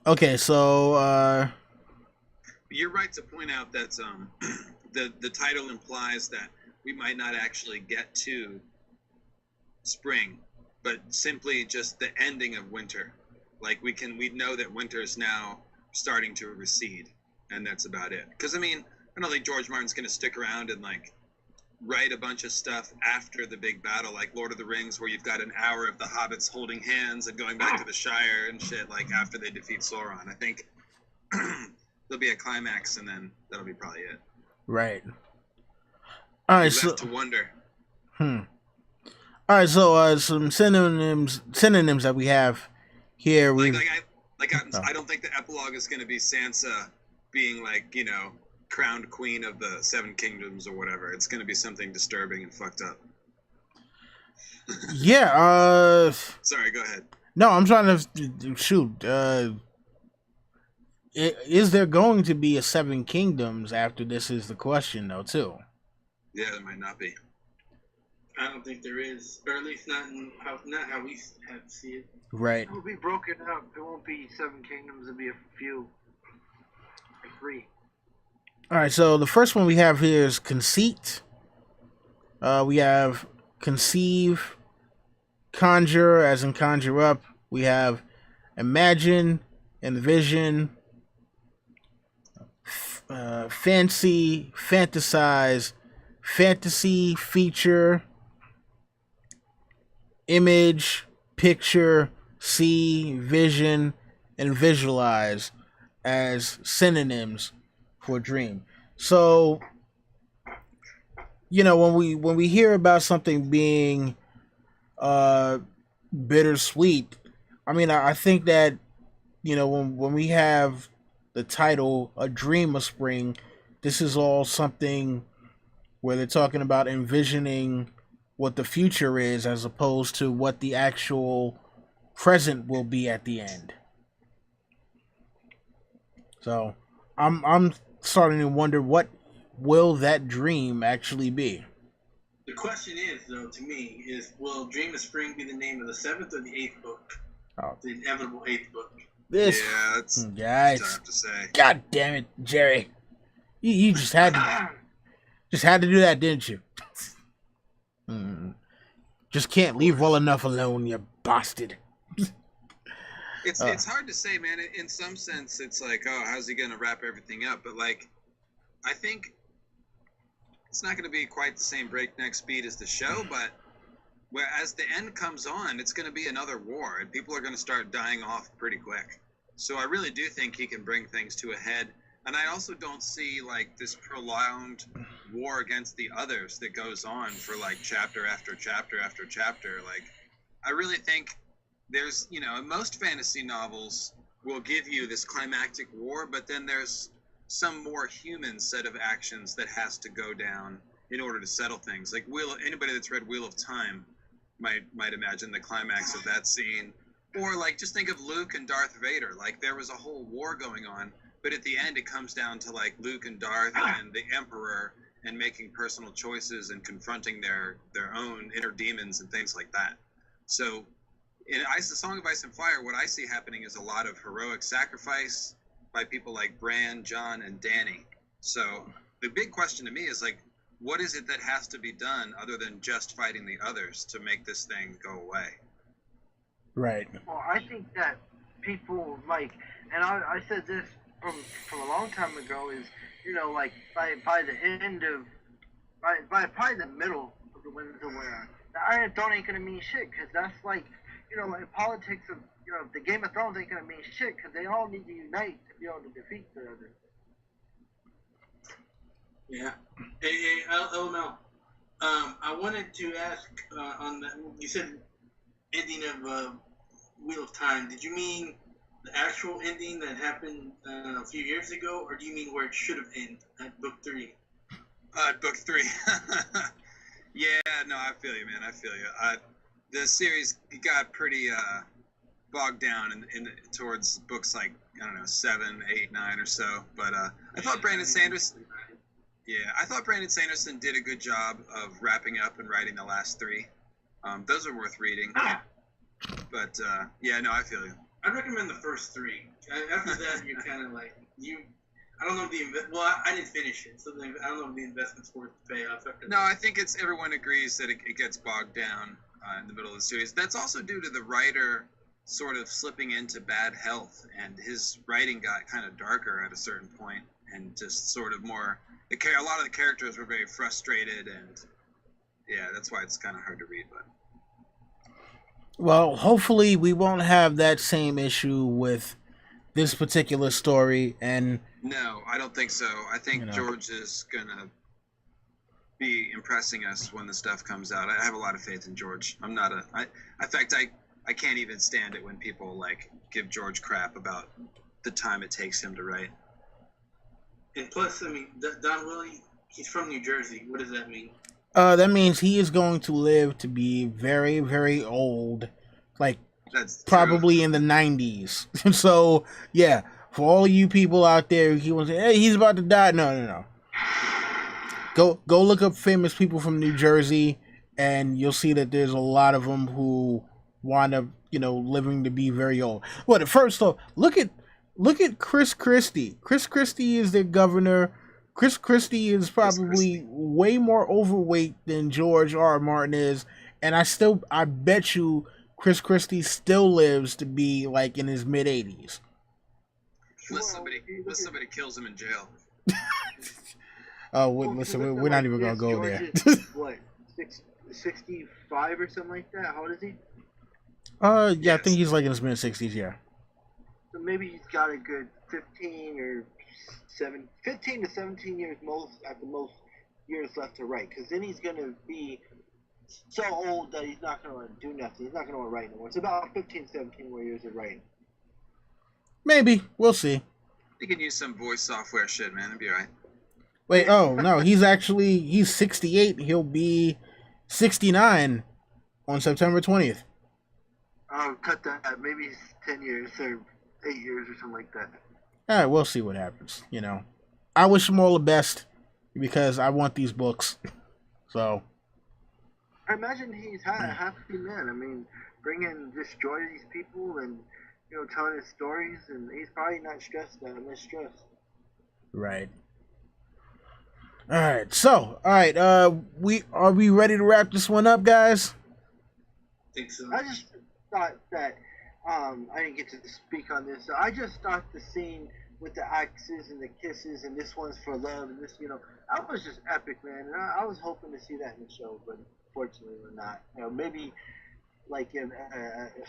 Okay, so you're right to point out that the title implies that we might not actually get to spring, but simply just the ending of winter. Like we know that winter is now starting to recede, and that's about it. Because I don't think George Martin's going to stick around and like write a bunch of stuff after the big battle, like Lord of the Rings, where you've got an hour of the hobbits holding hands and going back to the Shire and shit, like after they defeat Sauron. I think there'll be a climax, and then that'll be probably it. Right. All right, so to wonder. All right, so some synonyms that we have here. I don't think the epilogue is going to be Sansa being like, crowned queen of the Seven Kingdoms or whatever. It's going to be something disturbing and fucked up. Yeah. Sorry, go ahead. No, I'm trying to shoot. Is there going to be a Seven Kingdoms after this? Is the question though too. Yeah, there might not be. I don't think there is, or at least not how we have to see it. Right. It will be broken up. It won't be Seven Kingdoms. It'll be a few, like 3. All right. So the first one we have here is conceit. We have conceive, conjure, as in conjure up. We have imagine, envision, fancy, fantasize, fantasy, feature, image, picture, see, vision, and visualize as synonyms for dream. So, when we hear about something being bittersweet, I think that when we have the title "A Dream of Spring," this is all something where they're talking about envisioning what the future is as opposed to what the actual present will be at the end. So I'm starting to wonder, what will that dream actually be? The question is, though, to me, will Dream of Spring be the name of the 7th or the 8th book? Oh. The inevitable 8th book. It's guys, tough to say. God damn it, Jerry. You just had to Just had to do that, didn't you? Just can't leave well enough alone, you bastard. It's hard to say, man. In some sense, it's like, oh, how's he gonna wrap everything up? But like, I think it's not gonna be quite the same breakneck speed as the show, but as the end comes on, it's gonna be another war, and people are gonna start dying off pretty quick. So I really do think he can bring things to a head. And I also don't see like this prolonged war against the others that goes on for like chapter after chapter after chapter. Like, I really think there's, most fantasy novels will give you this climactic war, but then there's some more human set of actions that has to go down in order to settle things. Like anybody that's read Wheel of Time might imagine the climax of that scene. Or like just think of Luke and Darth Vader. Like there was a whole war going on, but at the end it comes down to like Luke and Darth and the Emperor and making personal choices and confronting their own inner demons and things like that. So in the Song of Ice and Fire, what I see happening is a lot of heroic sacrifice by people like Bran, Jon, and Dany. So the big question to me is like, what is it that has to be done other than just fighting the others to make this thing go away? Right. Well, I think that people like, and I said this from a long time ago, is like by the end of by probably the middle of the Winds of Winter, the Iron Throne ain't gonna mean shit, because that's like like politics of the Game of Thrones ain't gonna mean shit, because they all need to unite to be able to defeat the other. Yeah. Hey, LML. I wanted to ask on that. You said ending of Wheel of Time. Did you mean the actual ending that happened a few years ago, or do you mean where it should have ended at book 3? At book 3. Yeah, no, I feel you, man. I feel you. The series got pretty bogged down in towards books like, I don't know, 7, 8, 9 or so. But I thought Brandon Sanderson. Yeah, I thought Brandon Sanderson did a good job of wrapping up and writing the last 3. Those are worth reading. But yeah, no, I feel you. I'd recommend the first 3. After that, you're kind of like I don't know if I didn't finish it, so I don't know if the investment's worth the payoff after that. No, I think everyone agrees that it gets bogged down in the middle of the series. That's also due to the writer sort of slipping into bad health, and his writing got kind of darker at a certain point, and just sort of more. A lot of the characters were very frustrated, and yeah, that's why it's kind of hard to read. But well, hopefully we won't have that same issue with this particular story. And no, I don't think so. I think George is gonna be impressing us when the stuff comes out. I have a lot of faith in George. In fact, I can't even stand it when people like give George crap about the time it takes him to write. And plus, I mean, Don Willie, he's from New Jersey. What does that mean? That means he is going to live to be very, very old, like that's probably true. in the 90s. So yeah, for all you people out there, he wants to say, hey, he's about to die. No. Go look up famous people from New Jersey, and you'll see that there's a lot of them who wind up, living to be very old. Well, first off, look at Chris Christie. Chris Christie is their governor. Chris Christie is probably way more overweight than George R. R. Martin is, and I bet you Chris Christie still lives to be like in his mid 80s. Unless somebody kills him in jail. Listen, we're not even gonna go there. What, 65 or something like that? How old is he? Yeah, Yes. I think he's like in his mid 60s. Yeah. So maybe he's got a good 15 to 17 years at the most years left to write. Because then he's gonna be so old that he's not gonna do nothing. He's not gonna write anymore. It's about 15, 17 more years of writing. Maybe we'll see. You can use some voice software shit, man. It'll be alright. Wait, oh no, he's 68. He'll be 69 on September 20th. Oh, cut that. Maybe it's 10 years or 8 years or something like that. All right, we'll see what happens. I wish him all the best because I want these books. So I imagine he's a happy man. I mean, bringing this joy to these people and telling his stories, and he's probably not stressed out. Less stressed. right. All right. So, all right. We ready to wrap this one up, guys? Think so. I just thought that I didn't get to speak on this. I just thought the scene with the axes and the kisses and this one's for love and this, that was just epic, man. And I was hoping to see that in the show, but unfortunately we're not. Maybe like if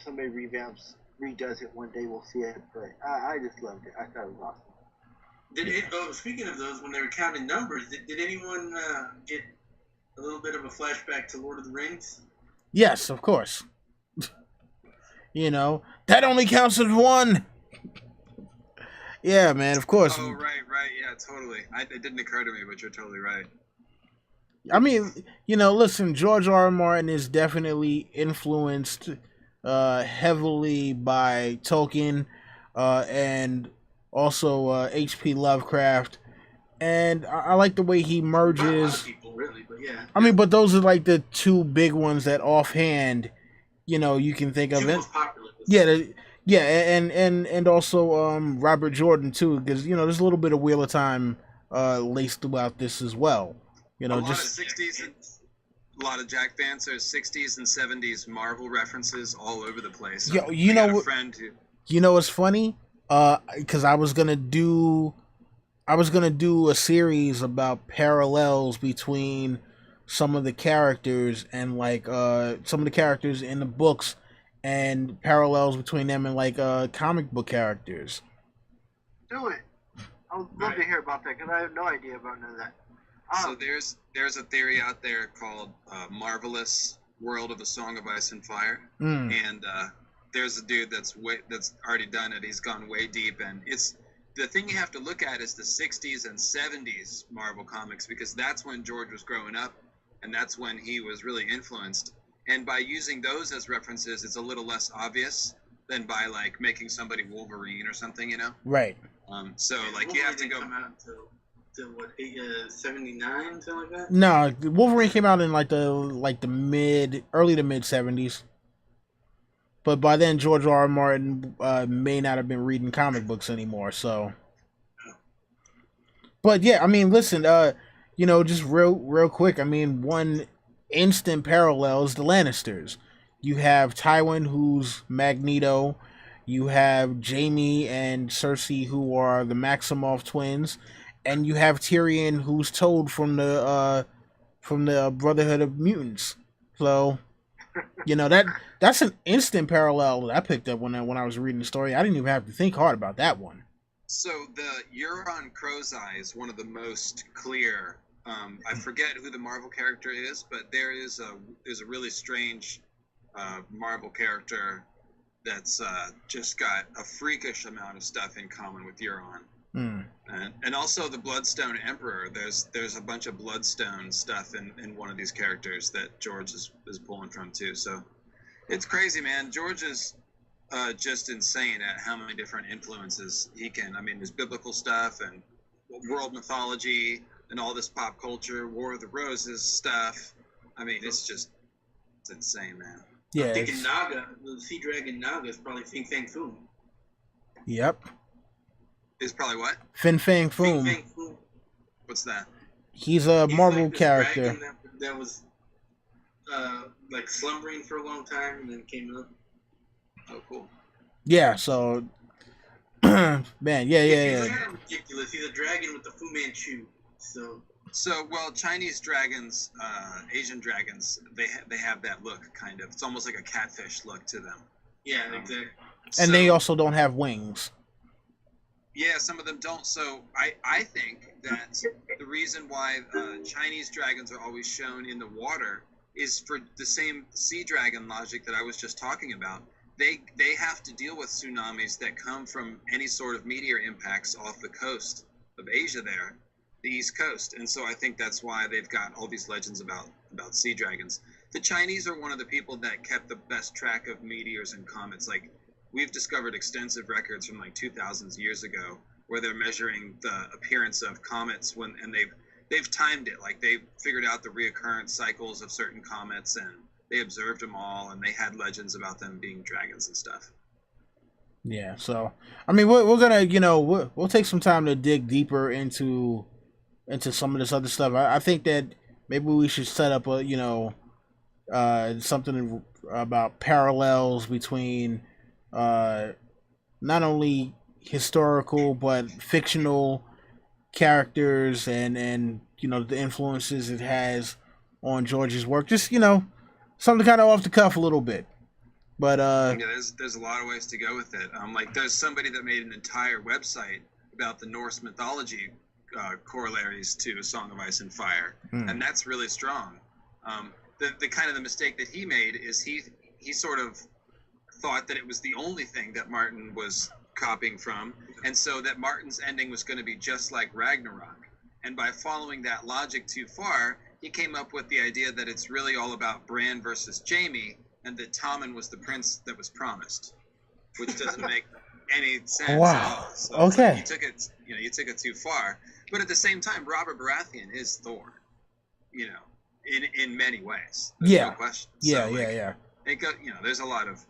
somebody redoes it one day, we'll see it. But I just loved it. I thought it was awesome. Speaking of those, when they were counting numbers, did anyone get a little bit of a flashback to Lord of the Rings? Yes, of course. That only counts as one. Yeah, man, of course. Oh, right, yeah, totally. It didn't occur to me, but you're totally right. I mean, listen, George R. R. Martin is definitely influenced heavily by Tolkien and also H.P. Lovecraft. And I like the way he merges. Not a lot of people, really, but yeah. I mean, but those are like the two big ones that offhand, you can think of. Most popular. Yeah, and also Robert Jordan too, because there's a little bit of Wheel of Time laced throughout this as well. A lot of 60s and a lot of Jack Vance's 60s and 70s Marvel references all over the place. Yo, you know what's funny? Because I was gonna do a series about parallels between some of the characters and like some of the characters in the books and parallels between them and like comic book characters. Do it. I would love to hear about that because I have no idea about none of that. So there's a theory out there called Marvelous World of a Song of Ice and Fire, and there's a dude that's already done it. He's gone way deep, and it's the thing you have to look at is the 60s and 70s Marvel comics because that's when George was growing up, and that's when he was really influenced. And by using those as references, it's a little less obvious than by like making somebody Wolverine or something, Right. So like you have to go. Come out to what 79, something like that. No, Wolverine came out in like the early to mid 70s. But by then, George R. R. Martin may not have been reading comic books anymore. So, but yeah, I mean, listen, just real quick. I mean, one instant parallel is the Lannisters. You have Tywin, who's Magneto. You have Jaime and Cersei, who are the Maximoff twins, and you have Tyrion, who's Toad from the Brotherhood of Mutants. So, that's an instant parallel that I picked up when I was reading the story. I didn't even have to think hard about that one. So the Euron Crow's Eye is one of the most clear. I forget who the Marvel character is, but there's a really strange Marvel character that's just got a freakish amount of stuff in common with Euron. And also the Bloodstone Emperor. There's a bunch of Bloodstone stuff in one of these characters that George is pulling from too. So it's crazy, man. George is just insane at how many different influences he can. I mean, there's biblical stuff and world mythology and all this pop culture, War of the Roses stuff. I mean, it's insane, man. Yeah, I'm thinking Naga, the sea dragon Naga is probably Fin Fang Foom. Yep. Is probably what? Fin Fang Foom. Fin Fang Foom. What's that? He's a Marvel like this character. dragon that was like slumbering for a long time and then came up. Oh, cool. Yeah, so man, yeah. He's kind of ridiculous. He's a dragon with the Fu Manchu. So well, Chinese dragons, Asian dragons, they have that look kind of. It's almost like a catfish look to them. Yeah, exactly. And they also don't have wings. Yeah, some of them don't. So I think that the reason why Chinese dragons are always shown in the water is for the same sea dragon logic that I was just talking about. They have to deal with tsunamis that come from any sort of meteor impacts off the coast of Asia there, the East Coast. And so I think that's why they've got all these legends about sea dragons. The Chinese are one of the people that kept the best track of meteors and comets. Like, we've discovered extensive records from like 2,000 years ago where they're measuring the appearance of comets and they've timed it. Like, they figured out the reoccurrence cycles of certain comets and they observed them all, and they had legends about them being dragons and stuff. Yeah, so I mean, we're gonna, we'll take some time to dig deeper into into some of this other stuff. I think that maybe we should set up a something about parallels between not only historical but fictional characters and the influences it has on George's work. Just something kind of off the cuff a little bit. But yeah, there's a lot of ways to go with it. Like there's somebody that made an entire website about the Norse mythology corollaries to A Song of Ice and Fire, and that's really strong. The kind of the mistake that he made is he sort of thought that it was the only thing that Martin was copying from, and so that Martin's ending was going to be just like Ragnarok. And by following that logic too far, he came up with the idea that it's really all about Bran versus Jaime, and that Tommen was the prince that was promised, which doesn't make any sense at all. So okay. Like you took it too far. But at the same time, Robert Baratheon is Thor, in many ways. There's no question. Yeah, so, yeah. It go, there's a lot of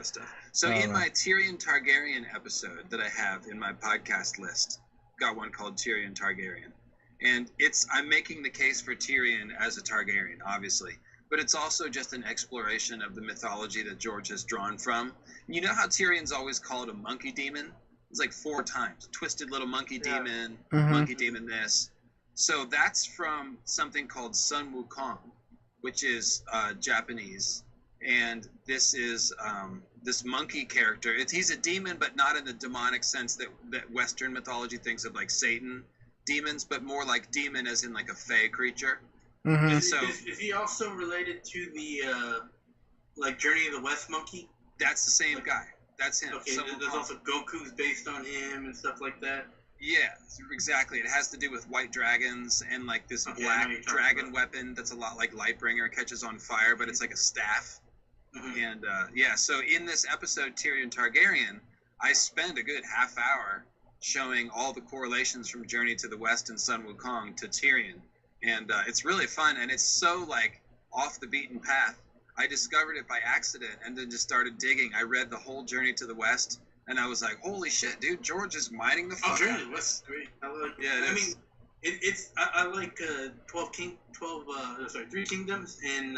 stuff. So in my Tyrion Targaryen episode that I have in my podcast list, got one called Tyrion Targaryen, and I'm making the case for Tyrion as a Targaryen, obviously, but it's also just an exploration of the mythology that George has drawn from. You know how Tyrion's always called a monkey demon? It's like 4 times. Twisted little monkey demon, monkey demon this. So that's from something called Sun Wukong, which is Japanese. And this is this monkey character. He's a demon, but not in the demonic sense that Western mythology thinks of, like Satan demons, but more like demon as in like a fey creature. Mm-hmm. Is he also related to the like Journey of the West monkey? That's the same guy. That's him. Okay, there's also Goku's based on him and stuff like that. Yeah, exactly. It has to do with white dragons and like this black dragon weapon that's a lot like Lightbringer. It catches on fire, but it's like a staff. Mm-hmm. And so in this episode, Tyrion Targaryen, I spend a good half hour showing all the correlations from Journey to the West and Sun Wukong to Tyrion. And it's really fun, and it's so like off the beaten path. I discovered it by accident and then just started digging. I read the whole Journey to the West, and I was like, holy shit, dude, George is mining the fuck. Journey to the West is great. I like 3 Kingdoms and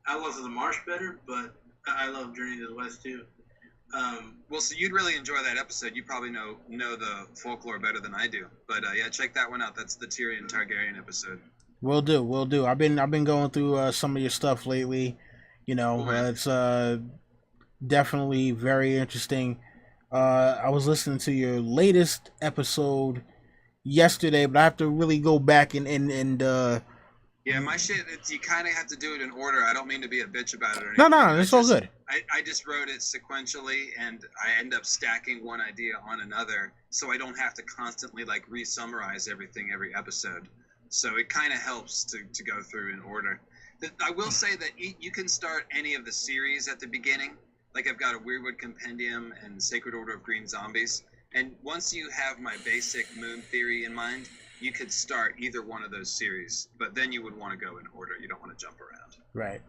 Outlaws of the Marsh better, but I love Journey to the West too. Well, so you'd really enjoy that episode. You probably know the folklore better than I do. But yeah, check that one out. That's the Tyrion Targaryen episode. Will do. I've been going through some of your stuff lately. It's definitely very interesting. I was listening to your latest episode yesterday, but I have to really go back and yeah, my shit, you kind of have to do it in order. I don't mean to be a bitch about it or anything. No, it's all good. I just wrote it sequentially, and I end up stacking one idea on another, so I don't have to constantly, like, re-summarize everything every episode. So it kind of helps to go through in order. I will say that you can start any of the series at the beginning. Like, I've got a Weirwood Compendium and Sacred Order of Green Zombies. And once you have my basic moon theory in mind, you could start either one of those series, but then you would want to go in order. You don't want to jump around. Right.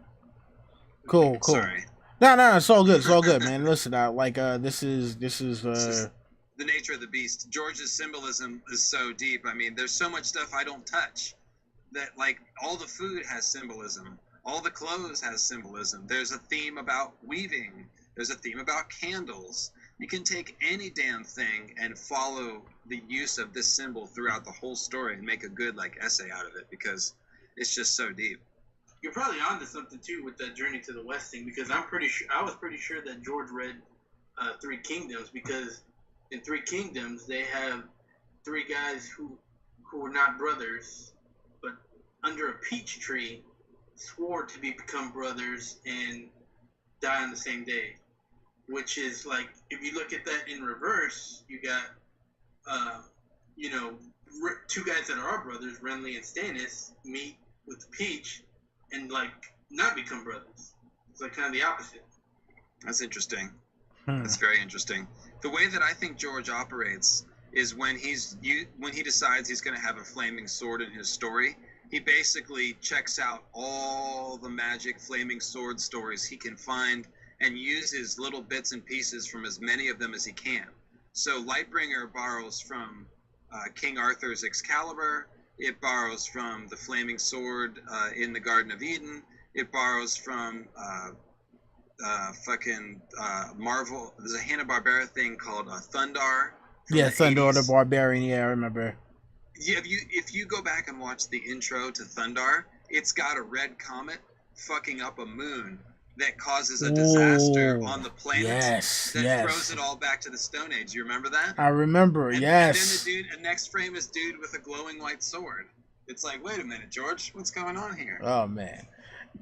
Cool. Sorry. No, it's all good, man. Listen, this is the nature of the beast. George's symbolism is so deep. I mean, there's so much stuff I don't touch. That, like, all the food has symbolism. All the clothes has symbolism. There's a theme about weaving. There's a theme about candles. You can take any damn thing and follow the use of this symbol throughout the whole story and make a good, like, essay out of it, because it's just so deep. You're probably onto something too with that Journey to the West thing, because I was pretty sure that George read 3 Kingdoms, because in 3 Kingdoms they have 3 guys who were not brothers, but under a peach tree swore to become brothers and die on the same day. Which is like, if you look at that in reverse, you got, 2 guys that are brothers, Renly and Stannis, meet with Peach and, like, not become brothers. It's like kind of the opposite. That's interesting. That's very interesting. The way that I think George operates is when he decides he's going to have a flaming sword in his story, he basically checks out all the magic flaming sword stories he can find and uses little bits and pieces from as many of them as he can. So Lightbringer borrows from King Arthur's Excalibur. It borrows from the Flaming Sword in the Garden of Eden. It borrows from Marvel. There's a Hanna-Barbera thing called Thundar. Yeah, Thundar the Barbarian. Yeah, I remember. Yeah, if you go back and watch the intro to Thundar, it's got a red comet fucking up a moon that causes a disaster on the planet that throws it all back to the Stone Age. You remember that? I remember, and, yes. And then the next frame is dude with a glowing white sword. It's like, wait a minute, George, what's going on here? Oh, man.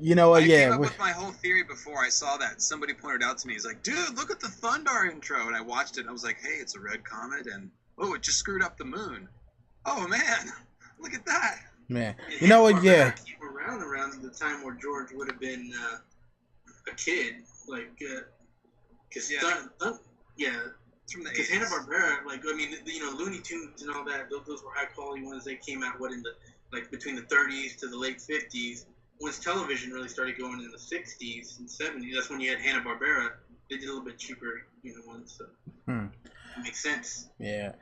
You know what, I came up with my whole theory before I saw that. Somebody pointed out to me, he's like, dude, look at the Thundar intro. And I watched it, and I was like, hey, it's a red comet, and, oh, it just screwed up the moon. Oh, man, look at that. Man, you know what, yeah. Came around the time where George would have been a kid, like, because from the because Hanna-Barbera, like, I mean, you know, Looney Tunes and all that, those were high quality ones. They came out in the, like, between the 30s to the late 50s. Once television really started going in the 60s and 70s, that's when you had Hanna-Barbera. They did a little bit cheaper, you know, ones, so it makes sense. Yeah.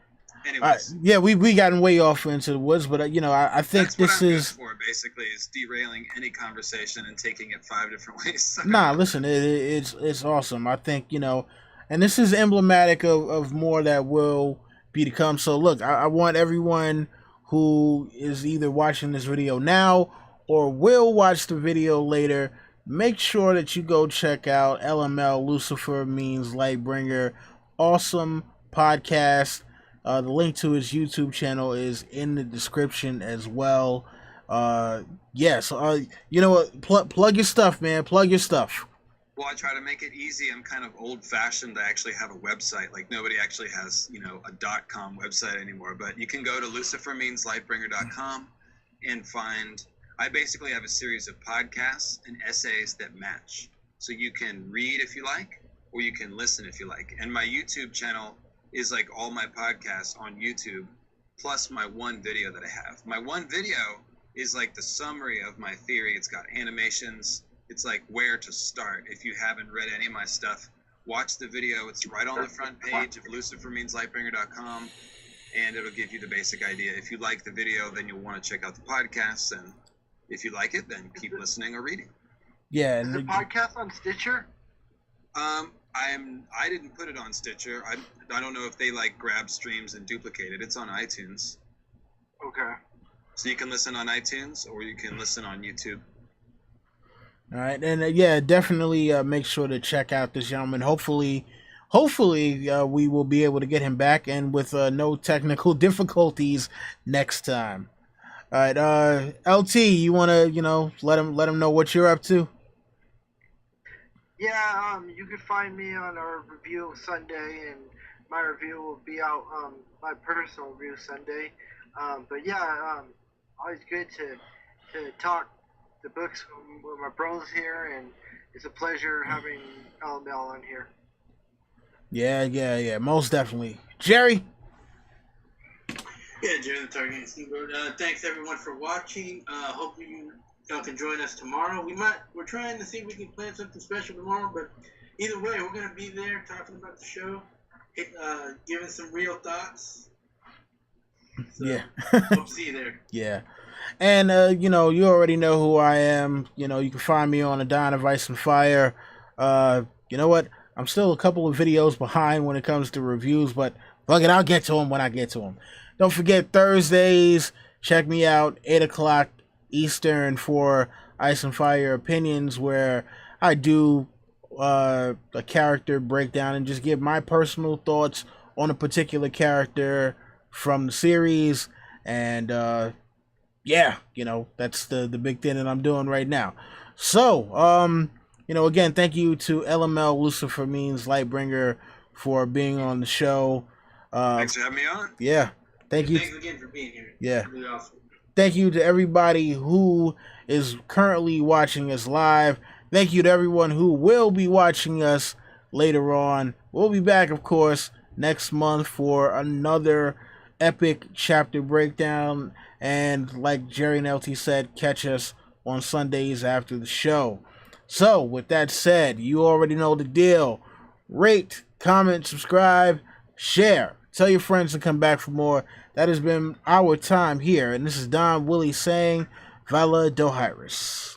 Anyways, yeah, we gotten way off into the woods, but you know, I think that's this what I'm is good for, basically, is derailing any conversation and taking it 5 different ways. Nah, listen, it's awesome. I think, you know, and this is emblematic of more that will be to come. So look, I want everyone who is either watching this video now or will watch the video later, make sure that you go check out LML Lucifer Means Lightbringer. Awesome podcast. The link to his YouTube channel is in the description as well. Yes, you know what? Plug your stuff, man. Plug your stuff. Well, I try to make it easy. I'm kind of old-fashioned to actually have a website. Like, nobody actually has, you know, a .com website anymore. But you can go to lucifermeanslightbringer.com and find... I basically have a series of podcasts and essays that match. So you can read if you like, or you can listen if you like. And my YouTube channel is like all my podcasts on YouTube, plus my one video that I have. My one video is like the summary of my theory. It's got animations. It's like where to start. If you haven't read any of my stuff, watch the video. It's right on the front page of lucifermeanslightbringer.com, and it'll give you the basic idea. If you like the video, then you'll want to check out the podcasts, and if you like it, then keep listening or reading. Yeah. Is the podcast on Stitcher? I didn't put it on Stitcher. I don't know if they like grab streams and duplicate it. It's on iTunes. Okay. So you can listen on iTunes or you can listen on YouTube. All right, and yeah, definitely make sure to check out this gentleman. Hopefully, we will be able to get him back and with no technical difficulties next time. All right, LT, you want to, you know, let him know what you're up to? Yeah, you can find me on our review Sunday, and my review will be out my personal review Sunday. But yeah, always good to talk the books with my bros here, and it's a pleasure having LML on here. Yeah, most definitely. Jerry? Yeah, Jerry the Target Steamboat. Thanks everyone for watching. Hopefully y'all can join us tomorrow. We're trying to see if we can plan something special tomorrow, but either way, we're gonna be there talking about the show, giving some real thoughts. So, yeah. hope to see you there. Yeah. And, you know, you already know who I am. You know, you can find me on A Dine of Ice and Fire. You know what? I'm still a couple of videos behind when it comes to reviews, but fuck it, I'll get to them when I get to them. Don't forget, Thursdays, check me out, 8 o'clock Eastern for Ice and Fire Opinions, where I do a character breakdown and just give my personal thoughts on a particular character from the series. And yeah, you know, that's the big thing that I'm doing right now. So you know, again, thank you to LML Lucifer Means Lightbringer for being on the show. Thanks for having me on. Yeah, thank you. Thanks again for being here. Yeah, Really awesome. thank you to everybody who is currently watching us live. Thank you to everyone who will be watching us later on. We'll be back, of course, next month for another epic chapter breakdown. And like Jerry and LT said, catch us on Sundays after the show. So, with that said, you already know the deal. Rate, comment, subscribe, share. Tell your friends to come back for more. That has been our time here, and this is Don Willie saying, Vala Dohiris.